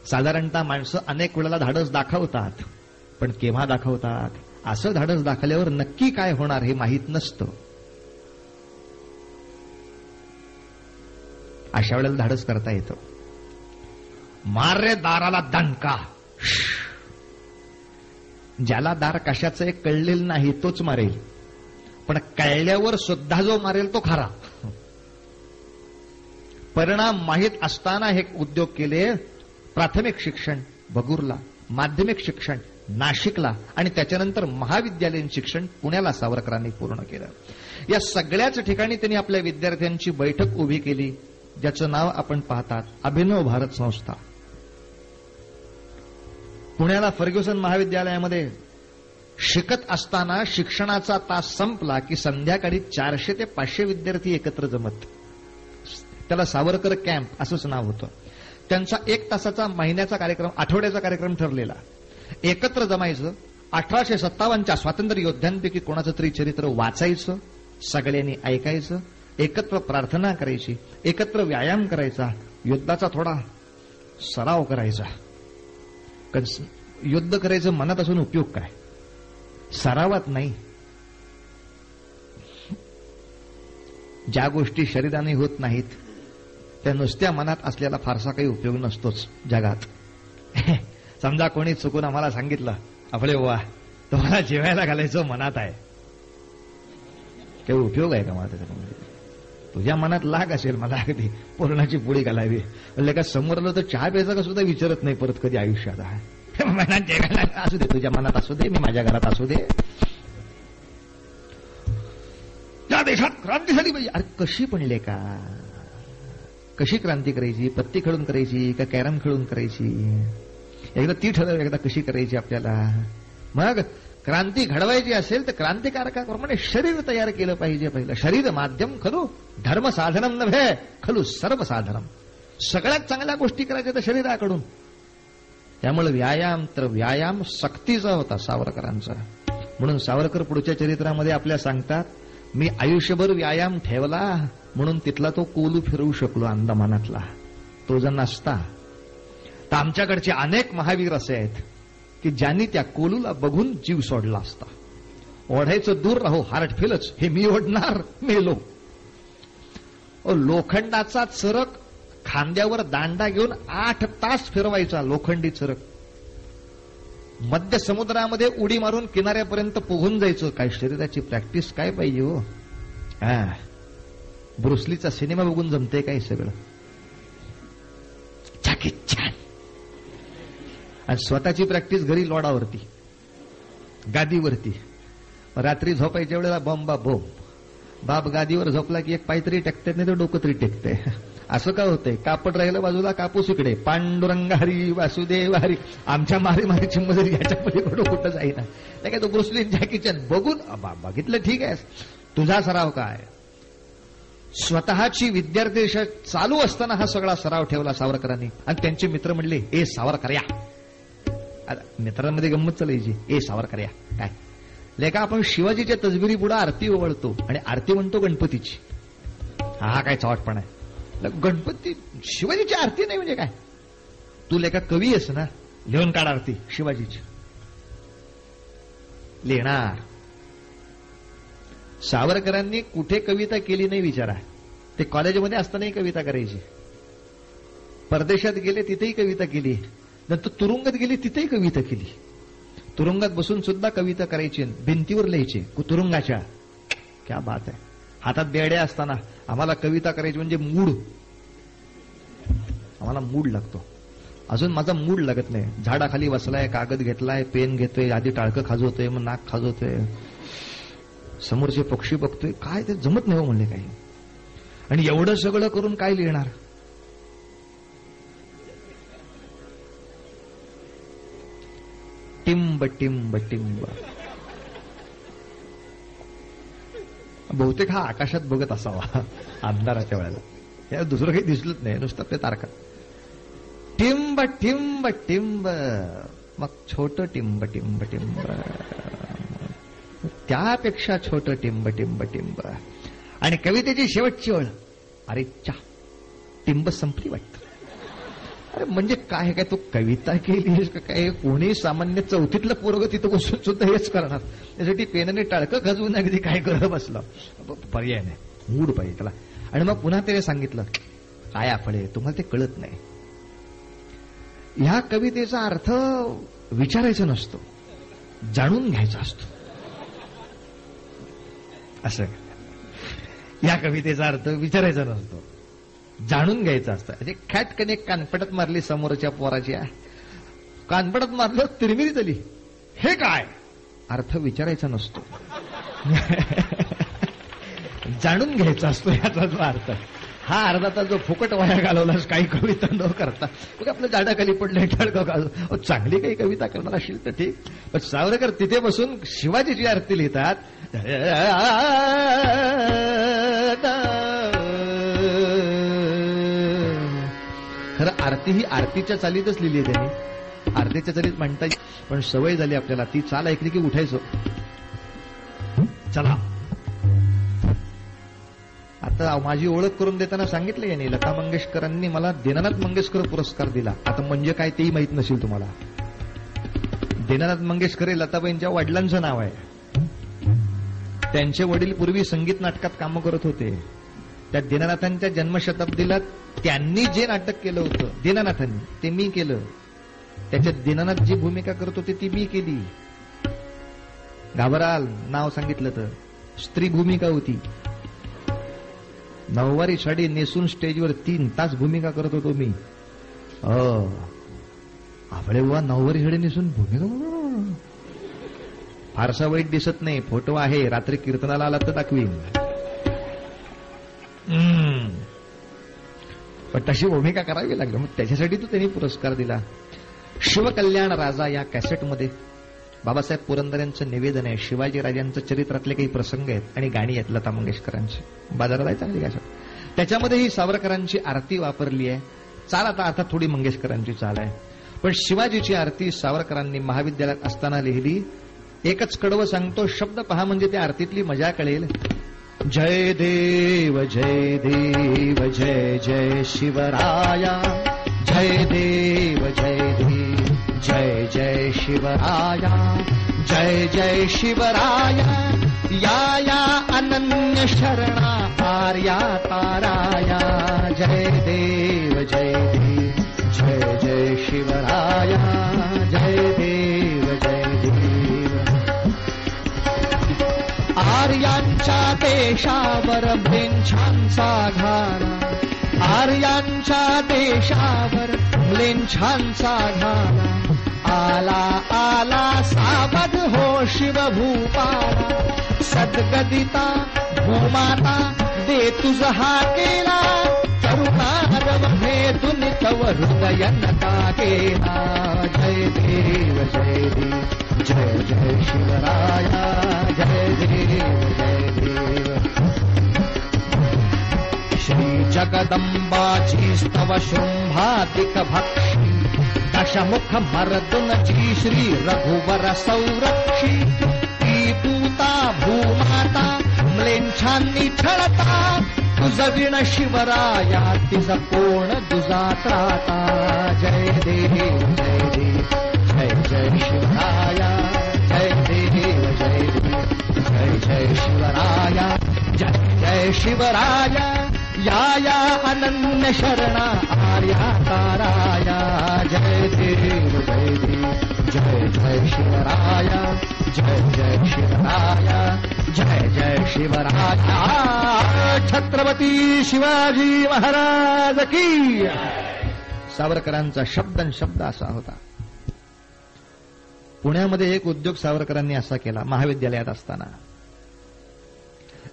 साधारणतः माणसं अनेक वेळेला धाडस दाखवतात, पण केव्हा दाखवतात? असं धाडस दाखवल्यावर नक्की काय होणार हे माहीत नसतं. अशा वेळेला धाडस करता येतं. मार रे दाराला दणका, ज्याला दार कशाचं कळलेलं नाही तोच मारेल, पण कळल्यावर सुद्धा जो मारेल तो खरा. परिणाम माहीत असताना हे उद्योग केले. प्राथमिक शिक्षण बगूरला, माध्यमिक शिक्षण नाशिकला आणि त्याच्यानंतर महाविद्यालयीन शिक्षण पुण्याला सावरकरांनी पूर्ण केलं. या सगळ्याच ठिकाणी त्यांनी आपल्या विद्यार्थ्यांची बैठक उभी केली, ज्याचं नाव आपण पाहतात अभिनव भारत संस्था. पुण्याला फर्ग्युसन महाविद्यालयामध्ये शिकत असताना शिक्षणाचा तास संपला की संध्याकाळी 400 ते 500 विद्यार्थी एकत्र जमत. त्याला सावरकर कॅम्प असंच नाव होतं. त्यांचा 1 तासाचा महिन्याचा कार्यक्रम, आठवड्याचा कार्यक्रम ठरलेला. एकत्र जमायचं, 1857च्या स्वातंत्र्य योद्ध्यांपैकी कोणाचं तरी चरित्र वाचायचं, सगळ्यांनी ऐकायचं, एकत्र प्रार्थना करायची, एकत्र व्यायाम करायचा, युद्धाचा थोडा सराव करायचा. युद्ध करायचं मनात असून उपयोग काय? सरावात नाही. ज्या गोष्टी शरीराने होत नाहीत त्या नुसत्या मनात असलेला फारसा काही उपयोग नसतोच जगात. समजा कोणी चुकून आम्हाला सांगितलं, आपले वा तुम्हाला जेवायला घालायचं मनात आहे, काही उपयोग आहे का मला त्याच्यामध्ये? तुझ्या मनात लाग असेल मला अगदी पूर्णाची पोळी घालावी, म्हणलं का समोर आलं तर चहा प्यायचा का सुद्धा विचारत नाही परत कधी आयुष्यात. मनात जेवायला असू दे, तुझ्या मनात असू दे, मी माझ्या घरात असू दे. त्या देशात क्रांती झाली पाहिजे. अरे कशी पडले का? कशी क्रांती करायची? पत्ती खेळून करायची का कॅरम खेळून करायची? एकदा ती ठरव, एकदा कशी करायची आपल्याला. मग क्रांती घडवायची असेल तर क्रांतिकारकाप्रमाणे शरीर तयार केलं पाहिजे. पहिलं शरीर माध्यम खलू धर्म साधनम नव्हे खलू सर्व साधनम. सगळ्यात चांगल्या गोष्टी करायच्या तर शरीराकडून. त्यामुळे व्यायाम तर व्यायाम सक्तीचा होता सावरकरांचा. म्हणून सावरकर पुढच्या चरित्रामध्ये आपल्या सांगतात, मी आयुष्यभर व्यायाम ठेवला म्हणून तिथला तो कोलू फिरवू शकलो अंदमानातला. तो जर नसता तर आमच्याकडचे अनेक महावीर असे आहेत की ज्यांनी त्या कोलूला बघून जीव सोडला असता. ओढायचं दूर राहो, हार्ट फेलच, हे मी ओढणार, मेलो. लोखंडाचा चरक खांद्यावर दांडा घेऊन 8 तास फिरवायचा लोखंडी चरक. मध्य समुद्रामध्ये उडी मारून किनाऱ्यापर्यंत पोहून जायचं. काय शरीराची प्रॅक्टिस काय पाहिजे हो. ब्रुसलीचा सिनेमा बघून जमते काय सगळं? छाकीत छान. आणि स्वतःची प्रॅक्टिस घरी लोडावरती, गादीवरती. रात्री झोपायच्या वेळेला बॉम्बा बोंब. बाप गादीवर झोपला की एक पाय तरी टेकते, नाही तर डोकं तरी टेकते. असं का होतंय? कापड राहिलं बाजूला, कापूस इकडे. पांडुरंग हरी वासुदेव हरी. आमच्या मारी मारीची मदत याच्या पलीकडे कुठं जाईना. नाही काय तो ब्रुसली जॅकीचन बघून बघितलं ठीक आहे. तुझा सराव काय? स्वतःची विद्यार्थी चालू असताना हा सगळा सराव ठेवला सावरकरांनी. आणि त्यांचे मित्र म्हणले, ए सावरकर या. मित्रांमध्ये गंमत चालायची, ए सावरकर या. काय लेका, आपण शिवाजीच्या तसबिरी पुढे आरती ओवळतो आणि आरती म्हणतो गणपतीची. हा काय चॉटपणा आहे. गणपती शिवाजीची आरती नाही म्हणजे काय? तू लेका कवी आहेस ना, लिहून काढ आरती शिवाजीची. लिहिणार सावरकरांनी कुठे कविता केली नाही विचारा. ते कॉलेजमध्ये असतानाही कविता करायची, परदेशात गेले तिथेही कविता केली, नंतर तुरुंगात गेली तिथेही कविता केली. तुरुंगात बसून सुद्धा कविता करायची, भिंतीवर लिहायची तुरुंगाच्या. क्या बात आहे. हातात बेड्या असताना आम्हाला कविता करायची म्हणजे मूड, आम्हाला मूड लागतो. अजून माझा मूड लागत नाही. झाडाखाली बसलाय, कागद घेतलाय, पेन घेतोय, आधी टाळकं खाजवतोय, मग नाक खाजवतोय, समोरचे पक्षी बघतोय, काय ते जमत नाही हो म्हणले काही. आणि एवढं सगळं करून काय लिहिणार. टिंब टिंब टिंब. बहुतेक हा आकाशात बघत असावा अंधाराच्या वेळेला. या दुसरं काही दिसलंच नाही, नुसतं ते तारखा. टिंब टिंब टिंब, मग छोट टिंब टिंब टिंब, त्यापेक्षा छोट टिंब टिंब टिंब. आणि कवितेची शेवटची ओळ, अरे चा टिंब संपली वाटतं. अरे म्हणजे काय काय तू कविता केलीस का काय. कोणी सामान्य चौथीतलं पोरग तिथं बसून सुद्धा हेच करणार. त्यासाठी पेनाने टाळकं खाजवून अगदी काय करत बसलं. पर्याय नाही, मूड पाहिजे त्याला. आणि मग पुन्हा त्याने सांगितलं, काय आपले तुम्हाला ते कळत नाही. ह्या कवितेचा अर्थ विचारायचा नसतो, जाणून घ्यायचा असतो. असं या कवितेचा अर्थ विचारायचा नसतो, जाणून घ्यायचं असतं. म्हणजे खॅटकने कानपडत मारली समोरच्या पोराच्या, कानपडत मारलं, तिरमिरी झाली. हे काय अर्थ विचारायचा नसतो, जाणून घ्यायचा असतो याचा जो अर्थ. हा अर्धा जो फुकट वाया घालवलास काही कविता न करता, मग आपलं झाडाखाली पडलं टाळकं घालून. चांगली काही कविता करणार असेल तर ठीक, पण सावरकर तिथे बसून शिवाजीची आरती लिहितात. खरं आरती ही आरतीच्या चालीतच लिहिली आहे त्यांनी, आरतीच्या चालीत म्हणता येईल. पण सवय झाली आपल्याला, ती चाल ऐकली की उठायचो. चला आता माझी ओळख करून देताना सांगितलं यांनी, लता मंगेशकरांनी मला दीनानाथ मंगेशकर पुरस्कार दिला. आता म्हणजे काय तेही माहित नसेल तुम्हाला. दीनानाथ मंगेशकर हे लताबाईंच्या वडिलांचं नाव आहे. त्यांचे वडील पूर्वी संगीत नाटकात कामं करत होते. त्या दीनानाथांच्या जन्मशताब्दीला त्यांनी जे नाटक केलं होतं दीनानाथांनी, ते मी केलं. त्याच्यात दीनानाथ जी भूमिका करत होते ती मी केली. घाबराल नाव सांगितलं तर, स्त्री भूमिका होती. नऊवारी साडी नेसून स्टेजवर 3 तास भूमिका करत होतो मी. आपले बुवा नऊवारी साडी नेसून भूमिका, फारसा वाईट दिसत नाही. फोटो आहे, रात्री कीर्तनाला आला तर दाखवीन. पण तशी भूमिका करावी लागली. मग त्याच्यासाठी तो त्यांनी पुरस्कार दिला. शिवकल्याण राजा या कॅसेटमध्ये बाबासाहेब पुरंदर यांचं निवेदन आहे. शिवाजी राजांचं चरित्रातले काही प्रसंग आहेत आणि गाणी आहेत लता मंगेशकरांची. बाजारात आहे चांगली कॅसेट. त्याच्यामध्ये ही सावरकरांची आरती वापरली आहे. चाल आता अर्थात थोडी मंगेशकरांची चाल आहे, पण शिवाजीची आरती सावरकरांनी महाविद्यालयात असताना लिहिली. एकच कडवं सांगतो, शब्द पहा म्हणजे त्या आरतीतली मजा कळेल. जय देव जय देव जय जय शिवराया, जय देव जय देव जय जय शिवराया, जय जय शिवराया, या या अनन्य शरणा आर्या ताराया, जय देव जय देव जय जय शिवराया, जय देव जय देव. आर्यांच्या देशावर म्लेच्छांचा घाला, आर्यांच्या देशावर म्लेच्छांचा घाला, आला आला सावध हो शिवभूपाला, सद्गदिता भूमाता दे तुझ हा केला, करुणारव भेदुन तव हृदय नका केला, जय देव जय देव जय जय शिवराया, जय देव जय देव. श्री जगदंबाची स्तव शृंभातिक भक्षी, दशमुख मर्दुनची श्री रघुवर संरक्षी, ती पूता भूमाता म्लेच्छांनी छळता, तुझ विण शिवराया तिज कोण दुजा त्राता, जय देव जय देव जय जय शिवराया, जय देव जय देव जय जय जय शिवराया, जय जय शिवराया, या या अनन्य शरणा आर्या ताराया, जय देव जय देव, जय जय शिवराया, जय जय शिवराया, जय जय शिवराया. छत्रपती शिवाजी महाराज की. सावरकरांचा शब्द असा होता. पुण्यामध्ये एक उद्योग सावरकरांनी असा केला महाविद्यालयात असताना.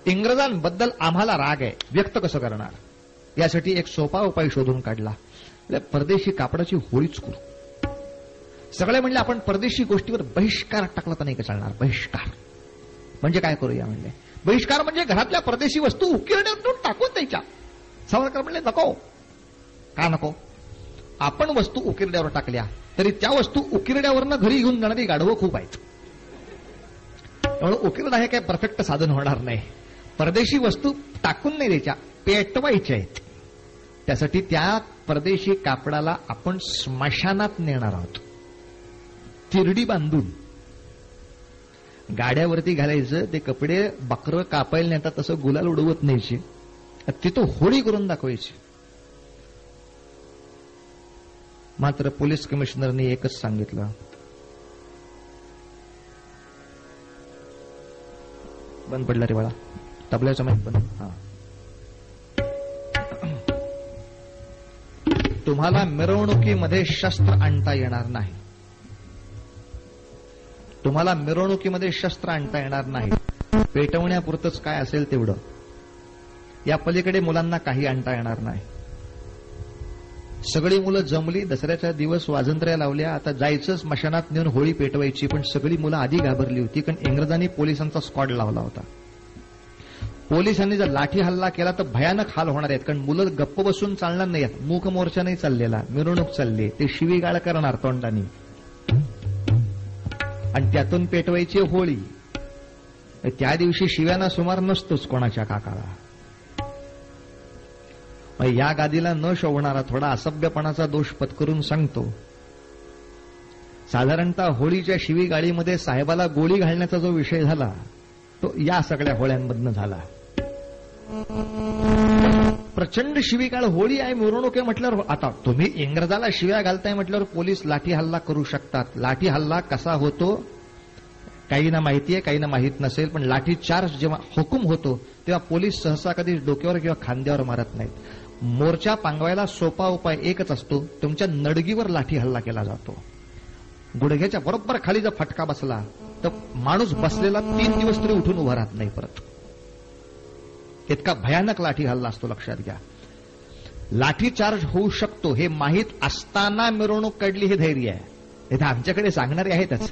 इंग्रजांबद्दल आम्हाला राग आहे, व्यक्त कसं करणार, यासाठी एक सोपा उपाय शोधून काढला. परदेशी कापडाची होळीच करू. सगळे म्हणले आपण परदेशी गोष्टीवर बहिष्कार टाकला तर नाही का चालणार. बहिष्कार म्हणजे काय करूया म्हणले. बहिष्कार म्हणजे घरातल्या परदेशी वस्तू उकिरड्यातून टाकून द्यायच्या. सावरकर म्हणले नको. का नको. आपण वस्तू उकिरड्यावर टाकल्या तरी त्या वस्तू उकिरड्यावरनं घरी घेऊन जाणारी गाढवं खूप आहेत. त्यामुळे उकिरडा हे काय परफेक्ट साधन होणार नाही. परदेशी वस्तू टाकून नाही द्यायच्या, पेटवायच्या आहेत. त्यासाठी त्या परदेशी कापडाला आपण स्मशानात नेणार आहोत. तिरडी बांधून गाड्यावरती घालायचं. ते कपडे बकरं कापायला नेतात तसं गुलाल उडवत न्यायचे. तिथं होळी करून दाखवायची. मात्र पोलीस कमिशनरनी एकच सांगितलं, बंद पडला रे बाळा तबल्याचा माईक बंद. हा, तुम्हाला मिरवणुकीमध्ये शस्त्र आणता येणार नाही. तुम्हाला मिरवणुकीमध्ये शस्त्र आणता येणार नाही. पेटवण्यापुरतच काय असेल तेवढं. या पलीकडे मुलांना काही आणता येणार नाही. सगळी मुलं जमली. दसऱ्याचा दिवस वाजंत्र्या लावल्या. आता जायचं स्मशानात नेऊन होळी पेटवायची. पण सगळी मुलं आधी घाबरली होती, कारण इंग्रजांनी पोलिसांचा स्क्वॉड लावला होता. पोलिसांनी जर लाठी हल्ला केला तर भयानक हाल होणार आहेत, कारण मुलं गप्प बसून चालणार नाहीत. मूक मोर्चा नाही चाललेला, मिरवणूक चालली. ते शिवीगाळ करणार तोंडानी आणि त्यातून पेटवायची होळी. त्या दिवशी शिव्याना सुमार नसतोच कोणाच्या काकाला. या गादीला न शोभणारा थोडा असभ्यपणाचा दोष पत्करून सांगतो. साधारणतः होळीच्या शिवीगाळीमध्ये साहेबाला गोळी घालण्याचा जो विषय झाला तो या सगळ्या होळ्यांमधनं झाला. प्रचंड शिवीगाळ. होळी आहे, मिरवणूक आहे म्हटल्यावर आता तुम्ही इंग्रजाला शिव्या घालताय म्हटल्यावर पोलीस लाठी हल्ला करू शकतात. लाठी हल्ला कसा होतो काहींना माहिती आहे, काहींना माहीत नसेल. पण लाठी चार्ज जेव्हा हुकूम होतो तेव्हा पोलीस सहसा कधी डोक्यावर किंवा खांद्यावर मारत नाहीत. मोर्चा पांगवायला सोपा उपाय एकच असतो, तुमच्या नडगीवर लाठी हल्ला केला जातो. गुडघ्याच्या बरोबर खाली जर फटका बसला तर माणूस बसलेला 3 दिवस तरी उठून उभा राहत नाही परत. इतका भयानक लाठी हल्ला असतो, लक्षात घ्या. लाठी चार्ज होऊ शकतो हे माहीत असताना मिरवणूक काढली हे धैर्य आहे. इथं आमच्याकडे सांगणारे आहेतच.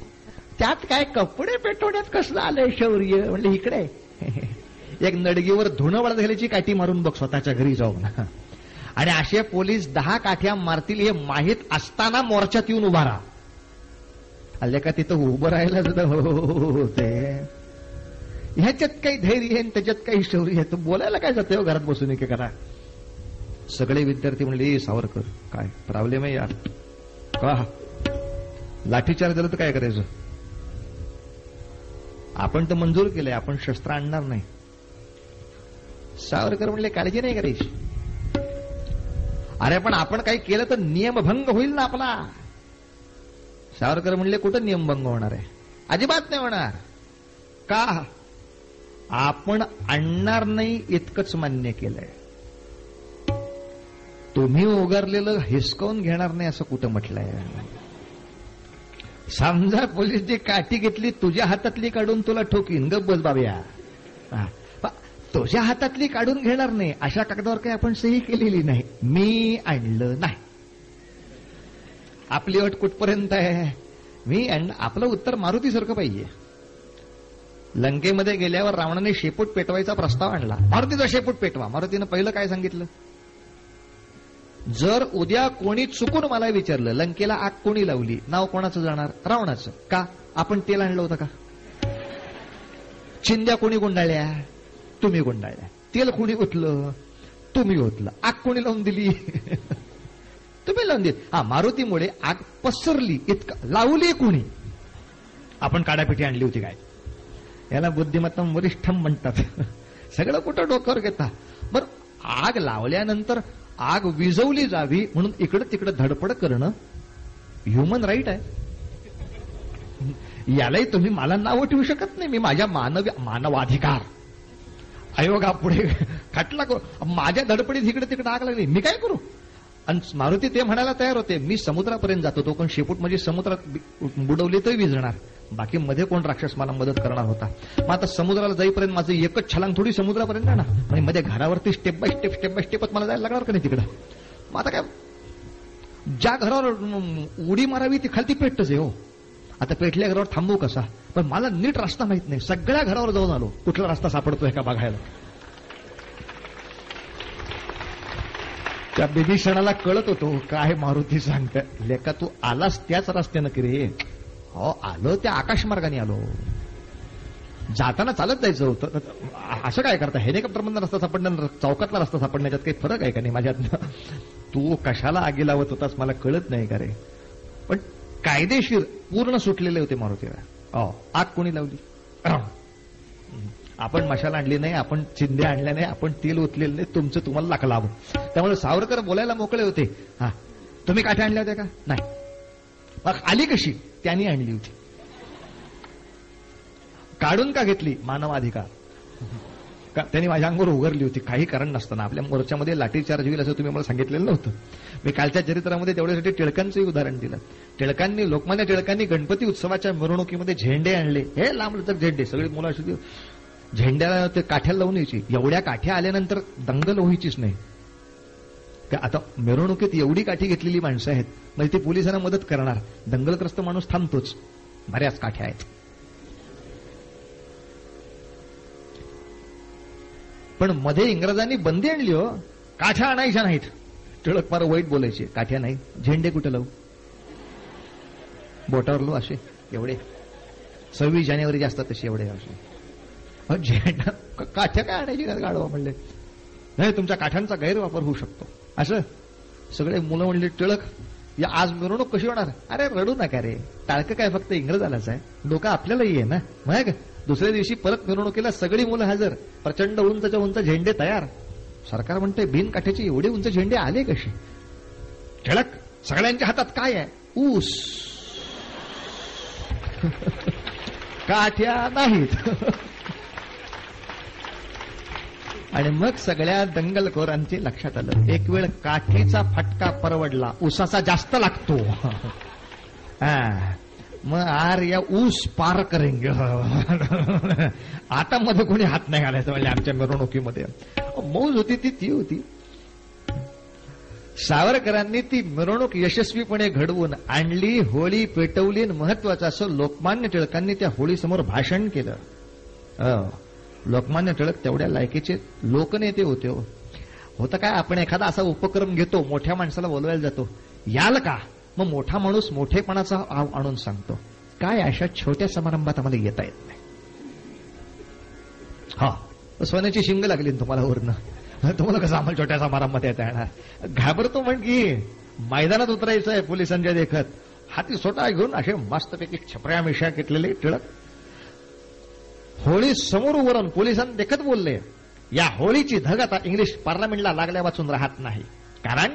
त्यात काय कपडे पेटवण्यात कसलं आलंय शौर्य म्हणजे इकडे एक नडगीवर धुणं वळत घालायची काठी मारून बघ स्वतःच्या घरी जाऊन. आणि असे पोलीस 10 काठ्या मारतील हे माहीत असताना मोर्चात येऊन उभा राहा. आले का तिथं उभं राहायला सुद्धा होते. ह्याच्यात काही धैर्य आहे त्याच्यात काही शौर्य आहे. बोलायला काय जातं घरात बसून एक करा. सगळे विद्यार्थी म्हणले सावरकर काय प्रॉब्लेम आहे यार, का लाठीचार्ज झालं तर काय करायचं. आपण तर मंजूर केलंय, आपण शस्त्र आणणार नाही. सावरकर म्हणले काळजी नाही करायची. अरे पण आपण काही केलं तर नियमभंग होईल ना आपला. सावरकर म्हणले कुठं नियमभंग होणार आहे, अजिबात नाही होणार. का आपण आणणार नाही इतकंच मान्य केलंय. तुम्ही उगारलेलं हिसकावून घेणार नाही असं कुठं म्हटलंय. समजा पोलीसची काठी घेतली तुझ्या हातातली काढून तुला ठोकीन, गप बस बाबया. तुझ्या हातातली काढून घेणार नाही अशा कागदावर काही आपण सही केलेली नाही. मी आणलं नाही. आपली अट कुठपर्यंत आहे, मी आपलं उत्तर मारुतीसारखं पाहिजे. लंकेमध्ये गेल्यावर रावणाने शेपूट पेटवायचा प्रस्ताव आणला. मारुतीचा शेपूट पेटवा. मारुतीनं पहिलं काय सांगितलं, जर उद्या कोणी चुकून मला विचारलं लंकेला आग कोणी लावली, नाव कोणाचं जाणार, रावणाचं. का आपण तेल आणलं होतं का. चिंध्या कोणी गुंडाळल्या, तुम्ही गुंडाळल्या. तेल कोणी ओतलं, तुम्ही ओतलं. आग कोणी लावून दिली, तुम्ही लावून दिली. हा, मारुतीमुळे आग पसरली. इतकं लावली कोणी, आपण काड्यापेटी आणली होती काय. याला बुद्धिमत्ता वरिष्ठम म्हणतात. सगळं कुठं डोक्यावर घेता. बरं, आग लावल्यानंतर आग विझवली जावी म्हणून इकडं तिकडं धडपड करणं ह्युमन राईट आहे. यालाही तुम्ही मला नावं ठेवू शकत नाही. मी माझ्या मानवाधिकार आयोगापुढे खटला करू. माझ्या धडपडीत इकडे तिकडे आग लागली, मी काय करू? आणि मारुती ते म्हणायला तयार होते, मी समुद्रापर्यंत जातो, तो पण शेपूट म्हणजे समुद्रात बुडवली तरी विझणार, बाकी मध्ये कोण राक्षस मला मदत करणार होता. मग आता समुद्राला जाईपर्यंत माझं एकच छलांग थोडी समुद्रापर्यंत जाणार, म्हणजे मध्ये घरावरती स्टेप बाय स्टेपच मला जायला लागणार का नाही तिकडं. मग आता काय, ज्या घरावर उडी मारावी ती खालती पेटच आहे हो. आता पेटल्या घरावर थांबू कसा? पण मला नीट रस्ता माहित नाही, सगळ्या घरावर जाऊन आलो, कुठला रस्ता सापडतोय का बघायला. त्या बिभीषणाला कळत होतो काय मारुती सांगत, लेका तू आलास त्याच रस्त्यानं की रे. हो आलो, त्या आकाशमार्गाने आलो, जाताना चालत जायचं होतं. असं काय करता, हेलिकॉप्टरमधला रस्ता सापडणार चौकातला रस्ता सापडण्याच्यात काही फरक आहे का नाही माझ्यात. तू कशाला आगी लावत होतास मला कळत नाही का रे. पण कायदेशीर पूर्ण सुटलेले होते मारुतीला. आग कोणी लावली? आपण मशाल आणली नाही, आपण चिंध्या आणल्या नाही, आपण तेल ओतलेलं नाही, तुमचं तुम्हाला लाख लाभ. त्यामुळे सावरकर बोलायला मोकळे होते. हा तुम्ही काठ्या आणल्या होत्या का? नाही. मग आली कशी? त्यांनी आणली होती. काढून का घेतली? मानवाधिकार. त्यांनी माझ्या अंगावर उघरली होती काही कारण नसताना. आपल्या मोर्चामध्ये लाठीचार्ज होईल असं तुम्ही मला सांगितलेलं नव्हतं. मी कालच्या चरित्रामध्ये तेवढ्यासाठी टिळकांचंही उदाहरण दिलं. लोकमान्य टिळकांनी गणपती उत्सवाच्या मिरवणुकीमध्ये झेंडे आणले, हे लांब लचक झेंडे, सगळी मुलं अशी झेंड्याला ते काठ्याला लावून यायची. एवढ्या काठ्या आल्यानंतर दंगल व्हायचीच नाही. आता मिरवणुकीत एवढी काठी घेतलेली माणसं आहेत, म्हणजे ती पोलिसांना मदत करणार, दंगलग्रस्त माणूस थांबतोच. बऱ्याच काठ्या आहेत. पण मध्ये इंग्रजांनी बंदी आणली हो, काठ्या आणायच्या नाहीत. टिळक फार वाईट बोलायचे, काठ्या नाही, झेंडे कुठे लावू, बोटावर लो असे एवढे. 26 जानेवारी असतात तसे एवढे असे झेंडा. काठ्या काय आणायची का गाडवा म्हणले. नाही, तुमच्या काठ्यांचा गैरवापर होऊ शकतो. असं सगळे मुलं म्हणले, टिळक या आज मिरवणूक कशी होणार? अरे रडू नका रे, टाळकं काय फक्त इंग्रजालाच आहे, डोकं आपल्यालाही आहे ना. मग दुसऱ्या दिवशी परत मिरवणुकीला सगळी मुलं हजर, प्रचंड उंचच्या उंच झेंडे तयार. सरकार म्हणते बिन काठ्याचे एवढे उंच झेंडे आले कसे? टिळक सगळ्यांच्या हातात काय आहे? ऊस. काठ्या नाहीत. आणि मग सगळ्या दंगलखोरांचे लक्षात आलं, एक वेळ काठीचा फटका परवडला, ऊसाचा जास्त लागतो. मग आर या ऊस पार करेंगे. आता मध्ये कोणी हात नाही घालायचं म्हणजे आमच्या मिरवणुकीमध्ये. मौज होती ती होती. सावरकरांनी ती मिरवणूक यशस्वीपणे घडवून आणली, होळी पेटवली. महत्वाचं असं लोकमान्य टिळकांनी त्या होळीसमोर भाषण केलं. लोकमान्य टिळक तेवढ्या लायकीचे लोकनेते होते. होतं काय, आपण एखादा असा उपक्रम घेतो, मोठ्या माणसाला बोलवायला जातो, याल का? मग मोठा माणूस मोठेपणाचा आणून सांगतो, काय अशा छोट्या समारंभात आम्हाला येता येत नाही. हा सोन्याची शिंग लागली तुम्हाला वरनं, तुम्हाला कसं आम्हाला छोट्या समारंभात येता येणार? घाबरतो म्हण की मैदानात उतरायचं आहे पोलिसांच्या देखत. हाती सोटा घेऊन असे मस्तपैकी छपऱ्या मिशा घेतलेले टिळक होळी समोर उभं पोलिसांना देखत बोलले, या होळीची धग आता इंग्लिश पार्लमेंटला लागल्या वाचून राहत नाही. कारण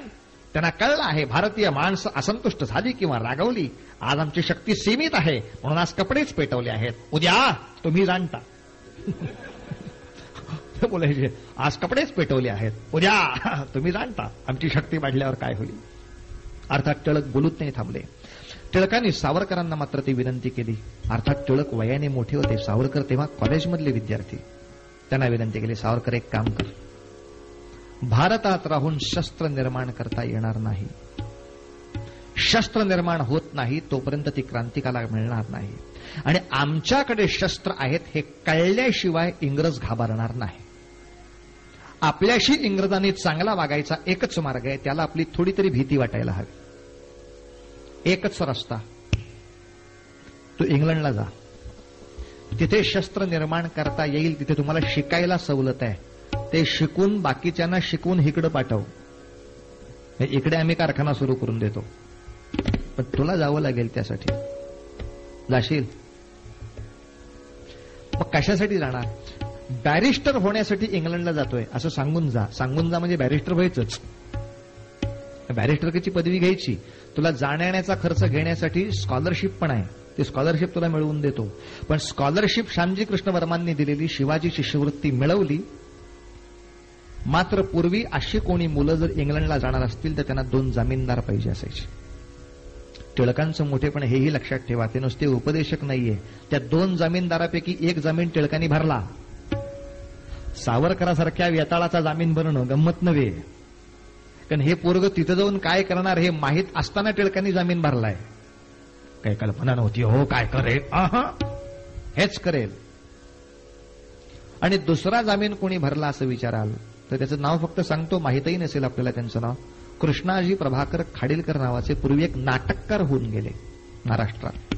त्यांना कळलं आहे भारतीय माणसं असंतुष्ट झाली किंवा रागवली. आज आमची शक्ती सीमित आहे म्हणून आज कपडेच पेटवले आहेत, उद्या तुम्ही जाणता. बोलायचे, आज कपडेच पेटवले आहेत, उद्या तुम्ही जाणता आमची शक्ती वाढल्यावर काय होईल. अर्थात टिळक बोलूच नाही थांबले. टिळकांनी सावरकरांना मात्र ती विनंती केली. अर्थात टिळक वयाने मोठे होते, सावरकर तेव्हा कॉलेजमधले विद्यार्थी. त्यांना विनंती केली, सावरकर एक काम कर, भारतात राहून शस्त्र निर्माण करता येणार नाही. शस्त्र निर्माण होत नाही तोपर्यंत ती क्रांतिकाला मिळणार नाही. आणि आमच्याकडे शस्त्र आहेत हे कळल्याशिवाय इंग्रज घाबरणार नाही. आपल्याशी इंग्रजांनी चांगला वागायचा एकच मार्ग आहे, त्याला आपली थोडी तरी भीती वाटायला हवी. एकच रस्ता, तू इंग्लंडला जा, तिथे शस्त्र निर्माण करता येईल, तिथे तुम्हाला शिकायला सवलत आहे, ते शिकून बाकीच्यांना शिकवून इकडे पाठव. इकडे आम्ही कारखाना सुरू करून देतो, पण तुला जावं लागेल त्यासाठी. जाशील? मग कशासाठी जाणार? बॅरिस्टर होण्यासाठी इंग्लंडला जातोय असं सांगून जा. सांगून जा म्हणजे बॅरिस्टर व्हायचंच. बॅरिस्टरची पदवी घ्यायची. तुला जाण्याचा खर्च घेण्यासाठी स्कॉलरशिप पण आहे. ते स्कॉलरशिप तुला मिळवून देतो. पण स्कॉलरशिप श्यामजी कृष्ण वर्मांनी दिलेली, शिवाजी शिष्यवृत्ती मिळवली. मात्र पूर्वी अशी कोणी मुलं जर इंग्लंडला जाणार असतील तर त्यांना 2 जामीनदार पाहिजे असायचे. टिळकांचं मोठेपण हेही लक्षात ठेवा. ते नुसते उपदेशक नाहीये. त्या 2 जामीनदारापैकी एक जामीन टिळकांनी भरला. सावरकरासारख्या वेताळाचा जामीन भरणं गंमत नव्हे. कारण हे पोरग तिथं जाऊन काय करणार हे माहीत असताना टिळकांनी जामीन भरलाय. काही कल्पना नव्हती हो काय करेल, हेच करेल. आणि दुसरा जामीन कोणी भरला असं विचाराल तर त्याचं नाव फक्त सांगतो, माहितही नसेल आपल्याला त्यांचं नाव. कृष्णाजी प्रभाकर खाडीलकर नावाचे पूर्वी एक नाटककार होऊन गेले महाराष्ट्रात.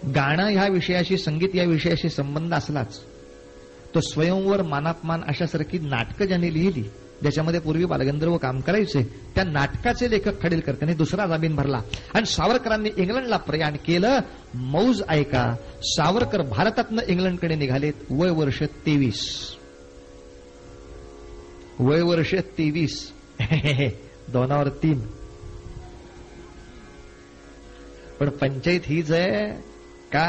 गाणं ह्या विषयाशी, संगीत या विषयाशी संबंध असलाच तो स्वयंवर, मानापमान अशासारखी नाटकं ज्यांनी लिहिली, ज्याच्यामध्ये पूर्वी बालगंधर्व काम करायचे, त्या नाटकाचे लेखक खाडीलकर, त्यांनी दुसरा जामीन भरला. आणि सावरकरांनी इंग्लंडला प्रयाण केलं. मौज ऐका, सावरकर भारतातनं इंग्लंडकडे निघालेत. वय वर्ष 23. वय वर्ष 23. 2 3. पण पंचायत हीच आहे का,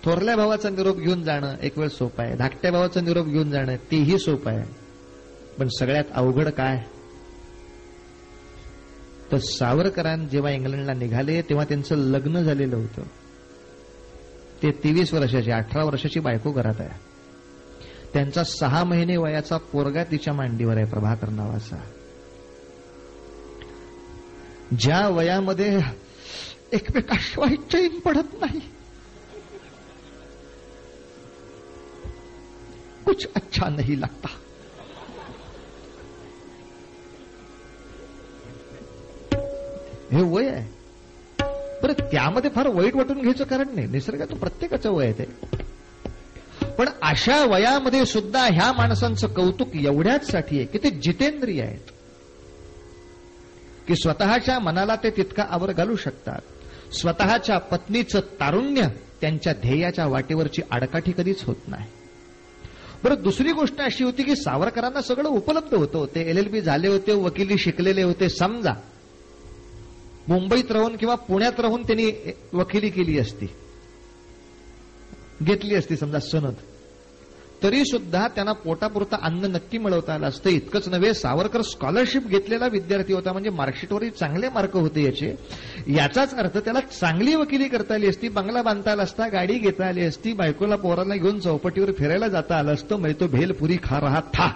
थोरल्या भावाचा निरोप घेऊन जाणं एक वेळ सोपं आहे, धाकट्या भावाचा निरोप घेऊन जाणं तेही सोपं आहे. पण सगळ्यात अवघड काय, तर सावरकरांनी जेव्हा इंग्लंडला निघाले तेव्हा त्यांचं लग्न झालेलं होतं. ते 23 वर्षाचे, 18 वर्षाची बायको घरात आहे. त्यांचा 6 महिने वयाचा पोरगा तिच्या मांडीवर आहे, प्रभाकर नावाचा. ज्या वयामध्ये एकमेकाशिवाय चैन पडत नाही, कुछ अच्छा नहीं लगता. हे वय आहे. बरं, त्यामध्ये फार वाईट वाटून घ्यायचं कारण नाही. निसर्गाचं प्रत्येकाचं वय आहे ते. पण अशा वयामध्ये सुद्धा ह्या माणसांचं कौतुक एवढ्याच साठी आहे की ते जितेंद्रिय आहेत, की स्वतःच्या मनाला ते तितका आवर घालू शकतात. स्वतःच्या पत्नीचं तारुण्य त्यांच्या ध्येयाच्या वाटेवरची आडकाठी कधीच होत नाही. बरं, दुसरी गोष्ट अशी होती की सावरकरांना सगळं उपलब्ध होतं. ते LLB झाले होते, वकिली शिकलेले होते. समजा मुंबईत राहून किंवा पुण्यात राहून त्यांनी वकिली केली असती, घेतली असती समजा सनद, तरी सुद्धा त्यांना पोटापुरतं अन्न नक्की मिळवता आलं असतं. इतकंच नव्हे, सावरकर स्कॉलरशिप घेतलेला विद्यार्थी होता, म्हणजे मार्कशीटवरही चांगले मार्क होते याचे. याचाच अर्थ त्याला चांगली वकिली करता आली असती, बंगला बांधता आला असता, गाडी घेता आली असती, बायकोला पोराला घेऊन चौपटीवर फिरायला जाता आलं असतं. म्हणजे तो भेलपुरी खा रहा था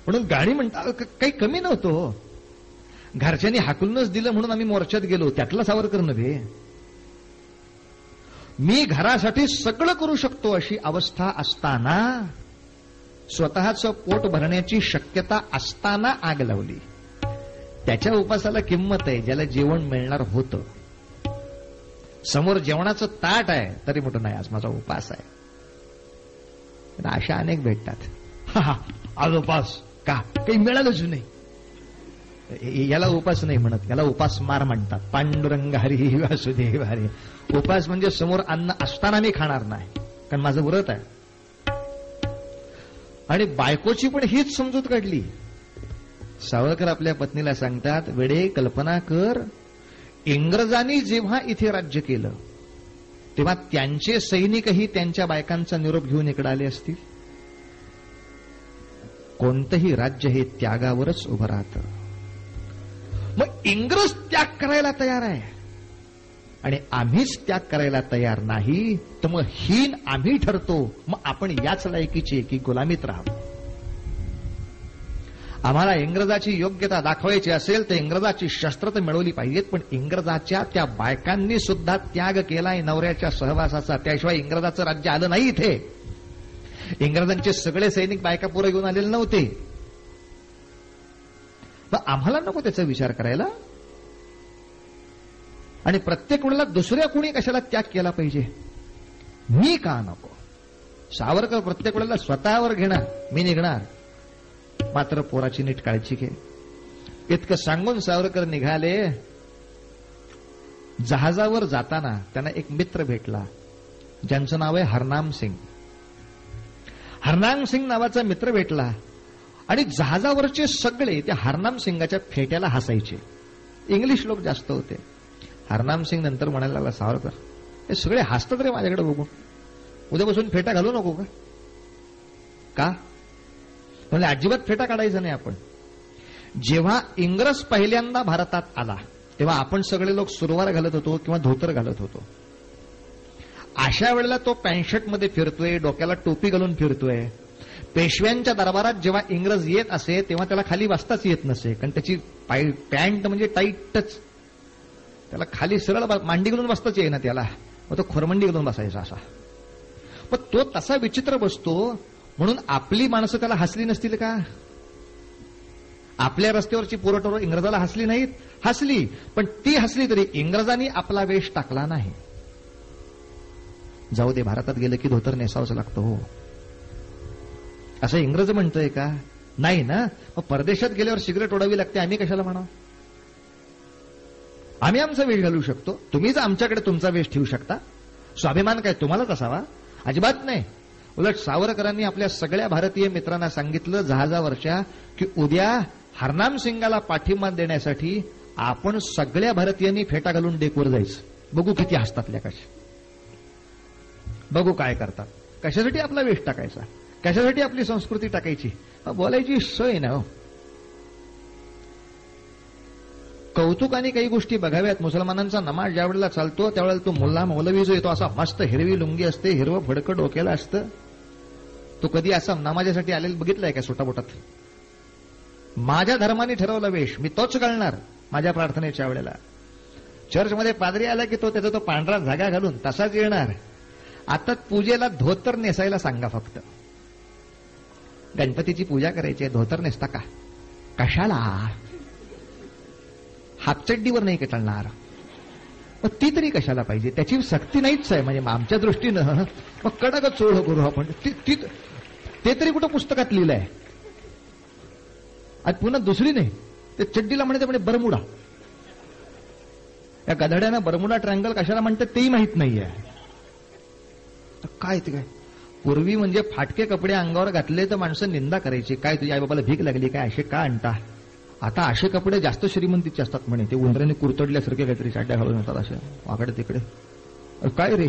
म्हणून गाडी म्हणता काही कमी नव्हतं. घरच्यांनी हाकलूनच दिलं म्हणून आम्ही मोर्चात गेलो, त्यातला सावरकर नव्हे. मी घरासाठी सगळं करू शकतो अशी अवस्था असताना, स्वतःचं पोट भरण्याची शक्यता असताना आग लावली. त्याच्या उपासाला किंमत आहे ज्याला जेवण मिळणार होतं. समोर जेवणाचं ताट आहे तरी मोठं नाही, आज माझा उपास आहे. अशा अनेक भेटतात. आज उपास का, काही मिळालंच नाही. याला उपास नाही म्हणत, याला उपास मार म्हणतात. पांडुरंग हरी वासुदेव हरी. उपास म्हणजे समोर अन्न असताना मी खाणार नाही, कारण माझं व्रत आहे. आणि बायकोची पण हीच समजूत काढली. सावरकर आपल्या पत्नीला सांगतात, वेडे कल्पना कर, इंग्रजांनी जेव्हा इथे राज्य केलं तेव्हा त्यांचे सैनिकही त्यांच्या बायकांचा निरोप घेऊन इकडे आले असतील. कोणतंही राज्य हे त्यागावरच उभं राहतं. मग इंग्रज त्याग करायला तयार आहे आणि आम्हीच त्याग करायला तयार नाही, तर मग हीन आम्ही ठरतो. मग आपण याच लायकीचे की गुलामीत राहावं. आम्हाला इंग्रजाची योग्यता दाखवायची असेल तर इंग्रजाची शस्त्र तर मिळवली पाहिजेत, पण इंग्रजाच्या त्या बायकांनी सुद्धा त्याग केलाय नवऱ्याच्या सहवासाचा. त्याशिवाय इंग्रजाचं राज्य आलं नाही इथे. इंग्रजांचे सगळे सैनिक बायका पोरं घेऊन आलेले नव्हते. मग आम्हाला नको त्याचा विचार करायला. आणि प्रत्येक वेळेला दुसऱ्या कुणी कशाला त्याग केला पाहिजे, मी का नको. सावरकर प्रत्येक वेळेला स्वतःवर घेणार, मी निघणार, मात्र पोराची नीट काळजी घे. इतकं सांगून सावरकर निघाले. जहाजावर जाताना त्यांना एक मित्र भेटला. ज्यांचं नाव आहे हरनाम सिंग. हरनाम सिंग नावाचा मित्र भेटला आणि जहाजावरचे सगळे त्या हरनाम सिंगाच्या फेट्याला हसायचे. इंग्लिश लोक जास्त होते. हरनाम सिंग नंतर म्हणायला लागला, सावरकर हे सगळे हसतात रे माझ्याकडे बघून, उद्यापासून फेटा घालू नको का? म्हणजे अजिबात फेटा काढायचा नाही आपण. जेव्हा इंग्रज पहिल्यांदा भारतात आला तेव्हा आपण सगळे लोक सुरवार घालत होतो किंवा धोतर घालत होतो. अशा वेळेला तो पॅन्ट मध्ये फिरतोय, डोक्याला टोपी घालून फिरतोय. पेशव्यांच्या दरबारात जेव्हा इंग्रज येत असे तेव्हा त्याला खाली बसताच येत नसे, कारण त्याची पॅन्ट म्हणजे टाईटच, त्याला खाली सरळ मांडी घालून बसताच येईना त्याला, मग तो खोरमंडी घालून बसायचा असा. पण तो तसा विचित्र बसतो म्हणून आपली माणसं त्याला हसली नसतील का? आपल्या रस्त्यावरची पोरटोर इंग्रजाला हसली नाहीत? हसली, पण ती हसली तरी इंग्रजांनी आपला वेश टाकला नाही. जाऊ दे, भारतात गेलं की धोतर नेसावंच लागतं हो, असं इंग्रज म्हणतोय का? नाही ना. मग परदेशात गेल्यावर सिगरेट ओढावी लागते, आम्ही कशाला म्हणावं? आम्ही आमचा वेश घालू शकतो, तुम्हीच आमच्याकडे तुमचा वेश ठेवू शकता. स्वाभिमान काय तुम्हालाच असावा? अजिबात नाही. उलट सावरकरांनी आपल्या सगळ्या भारतीय मित्रांना सांगितलं जहाजावरच्या की उद्या हरनाम सिंगाला पाठिंबा देण्यासाठी आपण सगळ्या भारतीयांनी फेटा घालून डेकवर जायचं. बघू किती हसतात लेकाशी, बघू काय करतात. कशासाठी आपला वेश टाकायचा, कशासाठी आपली संस्कृती टाकायची? बोलायची सोय ना हो. कौतुकाने काही गोष्टी बघाव्यात. मुसलमानांचा नमाज ज्या वेळेला चालतो त्यावेळेला तो मुल्ला मौलवी जो येतो असा मस्त हिरवी लुंगी असते, हिरवं फडकं डोक्याला असतं. तो कधी असा नमाजासाठी आलेला बघितलाय का सुटापोटात? माझ्या धर्माने ठरवला वेश मी तोच घालणार माझ्या प्रार्थनेच्या वेळेला. चर्चमध्ये पादरी आला की तो त्याचा तो पांढरा धागा घालून तसाच येणार. आता पूजेला धोतर नेसायला सांगा फक्त. गणपतीची पूजा करायची, धोतर नेसता का? कशाला? हातचड्डीवर नाही का चालणार? मग ती तरी कशाला पाहिजे? त्याची सक्ती नाहीच आहे म्हणजे आमच्या दृष्टीनं. मग कडक चोळ करू आपण. ते तरी कुठं पुस्तकात लिहिलंय? आज पुन्हा दुसरी नाही, ते चड्डीला म्हणे बरमुडा. या गधड्यानं बरमुडा ट्रँगल कशाला म्हणतात तेही माहित नाहीये. काय ते काय पूर्वी म्हणजे फाटके कपडे अंगावर घातले तर माणसं निंदा करायची, काय तुझ्या आई बाबाला भीक लागली काय, असे का आणता? आता असे कपडे जास्त श्रीमंतीचे असतात म्हणे, ते उंदराने कुरतडल्यासारखे काहीतरी साड्या घालून येतात असे वाकडे तिकडे. काय रे,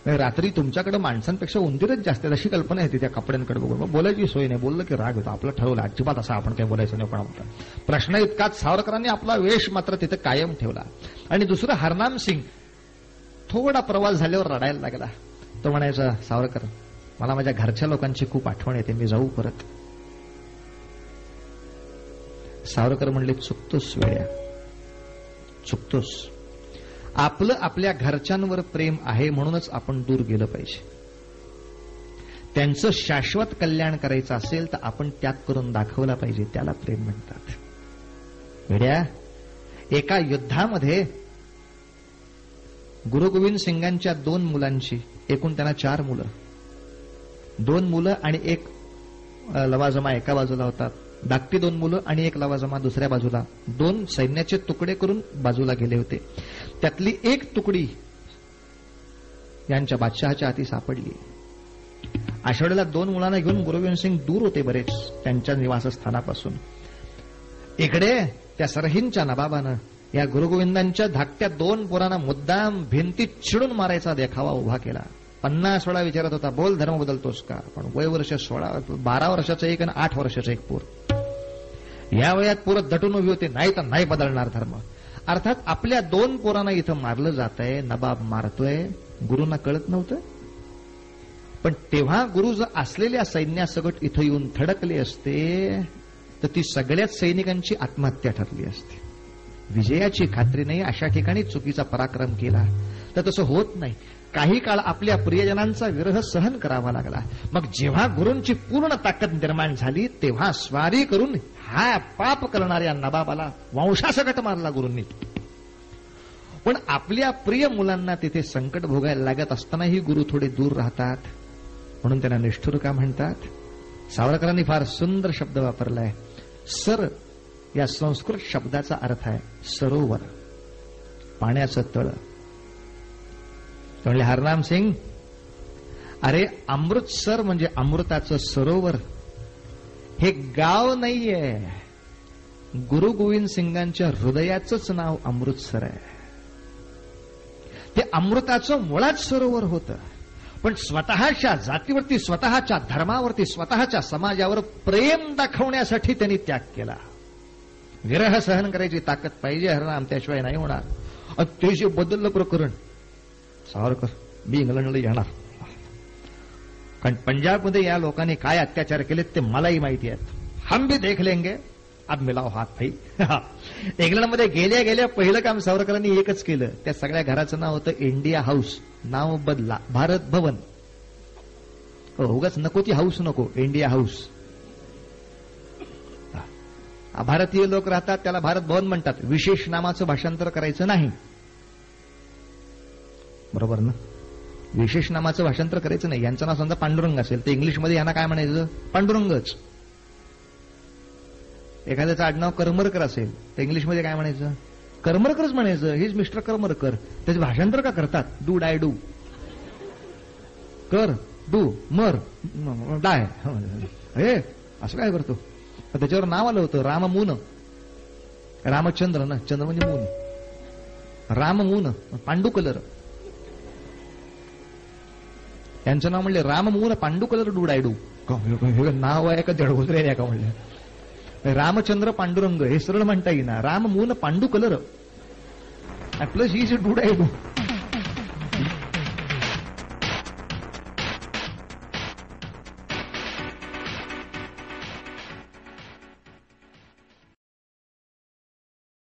रात्री तुमच्याकडे माणसांपेक्षा उंदीरच जास्त आहेत अशी कल्पना येते त्या कपड्यांकडे बघून. मग बोलायची सोय नाही, बोललं की राग होतो. आपलं ठरवलं अजिबात असं आपण काही बोलायचं नाही. पण प्रश्न इतकाच सावरकरांनी आपला वेश मात्र तिथे कायम ठेवला. आणि दुसरं हरनाम सिंग थोडा प्रवास झाल्यावर रडायला लागला. तो म्हणायचा, सावरकर मला माझ्या घरच्या लोकांची खूप आठवण येते, मी जाऊ परत? सावरकर म्हणले, चुकतोस वेड्या, चुकतोस. आपलं आपल्या घरच्यांवर प्रेम आहे म्हणूनच आपण दूर गेलं पाहिजे. त्यांचं शाश्वत कल्याण करायचं असेल तर आपण त्याग करून दाखवला पाहिजे, त्याला प्रेम म्हणतात. वेड्या, एका युद्धामध्ये गुरु गोविंद सिंगांच्या 2 मुलांची, एकूण त्यांना 4 मुलं, 2 मुलं आणि एक लवाजमा एका बाजूला होता, धाकटी 2 मुलं आणि एक लवाजमा दुसऱ्या बाजूला. 2 सैन्याचे तुकडे करून बाजूला गेले होते. त्यातली एक तुकडी यांच्या बादशहाच्या हाती सापडली. अशा वेळेला 2 मुलांना घेऊन गुरु गोविंद सिंग दूर होते बरेच त्यांच्या निवासस्थानापासून. इकडे त्या सरहिंदच्या नवाबानं या गुरुगोविंदांच्या धाकट्या 2 पोरांना मुद्दाम भिंतीत चिडून मारायचा देखावा उभा केला. 50 वेळा विचारत होता, बोल धर्म बदलतोस का? पण वय वर्ष 12 वर्षाचं एक आणि 8 वर्षाचं एक पोर. या वयात पोरं दटून उभी होते, नाही तर नाही बदलणार धर्म. अर्थात आपल्या 2 पोरांना इथं मारलं जात आहे, नवाब मारतोय, गुरूंना कळत नव्हतं. पण तेव्हा गुरु जर असलेल्या सैन्यासकट इथं येऊन थडकले असते तर ती सगळ्याच सैनिकांची आत्महत्या ठरली असते. विजयाची खात्री नाही अशा ठिकाणी चुकीचा पराक्रम केला तर तसं होत नाही. काही काळ आपल्या प्रियजनांचा विरह सहन करावा लागला. मग जेव्हा गुरूंची पूर्ण ताकद निर्माण झाली तेव्हा स्वारी करून हा पाप करणाऱ्या नवाबाला वंशासकट मारला गुरूंनी. पण आपल्या प्रिय मुलांना तिथे संकट भोगायला लागत असतानाही गुरु थोडे दूर राहतात, म्हणून त्यांना निष्ठुर का म्हणतात? सावरकरांनी फार सुंदर शब्द वापरलाय. सर या संस्कृत शब्दाचा अर्थ आहे सरोवर, पाण्याचं तळ. म्हणले हरनाम सिंग, अरे अमृतसर म्हणजे अमृताचं सरोवर, हे गाव नाहीये. गुरु गोविंद सिंगांच्या हृदयाचंच नाव अमृतसर आहे. ते अमृताचं मुळात सरोवर होतं. पण स्वतःच्या जातीवरती, स्वतःच्या धर्मावरती, स्वतःच्या समाजावर प्रेम दाखवण्यासाठी त्यांनी त्याग केला. विरह सहन करायची ताकद पाहिजे हरनाम, त्याशिवाय नाही होणार. अतिशय बदललं प्रकरण. सावरकर, मी इंग्लंडला येणार, कारण पंजाबमध्ये या लोकांनी काय अत्याचार केले ते मलाही माहिती आहेत. हम भी देख लेंगे, अब मिलाव हात भाई. इंग्लंडमध्ये गेल्या गेल्या पहिलं काम सावरकरांनी एकच केलं. त्या सगळ्या घराचं नाव होतं इंडिया हाऊस. नाव बदला, भारत भवन. उगाच नको ती हाऊस नको, इंडिया हाऊस. भारतीय लोक राहतात त्याला भारत भवन म्हणतात. विशेष नामाचं भाषांतर करायचं नाही, बरोबर ना? विशेष नामाचं भाषांतर करायचं नाही. यांचं नाव समजा पांडुरंग असेल तर इंग्लिशमध्ये यांना काय म्हणायचं? पांडुरंगच. एखाद्याचं आडनाव करमरकर असेल तर इंग्लिशमध्ये काय म्हणायचं? करमरकरच म्हणायचं. His mister Karmarkar. त्याचे भाषांतर का करतात? डू डाय डू, कर डू मर डाय. हे असं काय करतो? त्याच्यावर नाव आलं होतं राममून. रामचंद्र ना, चंद्र म्हणजे मून. राममून, पांडू कलर. यांचं नाव म्हणले राममून पांडू कलर डू डाय डू. नाव आहे का जडगोजरे आहे का म्हणले? रामचंद्र पांडुरंग हे सरळ म्हणता येईना. राममून पांडू कलर प्लस ही डू डाय डू.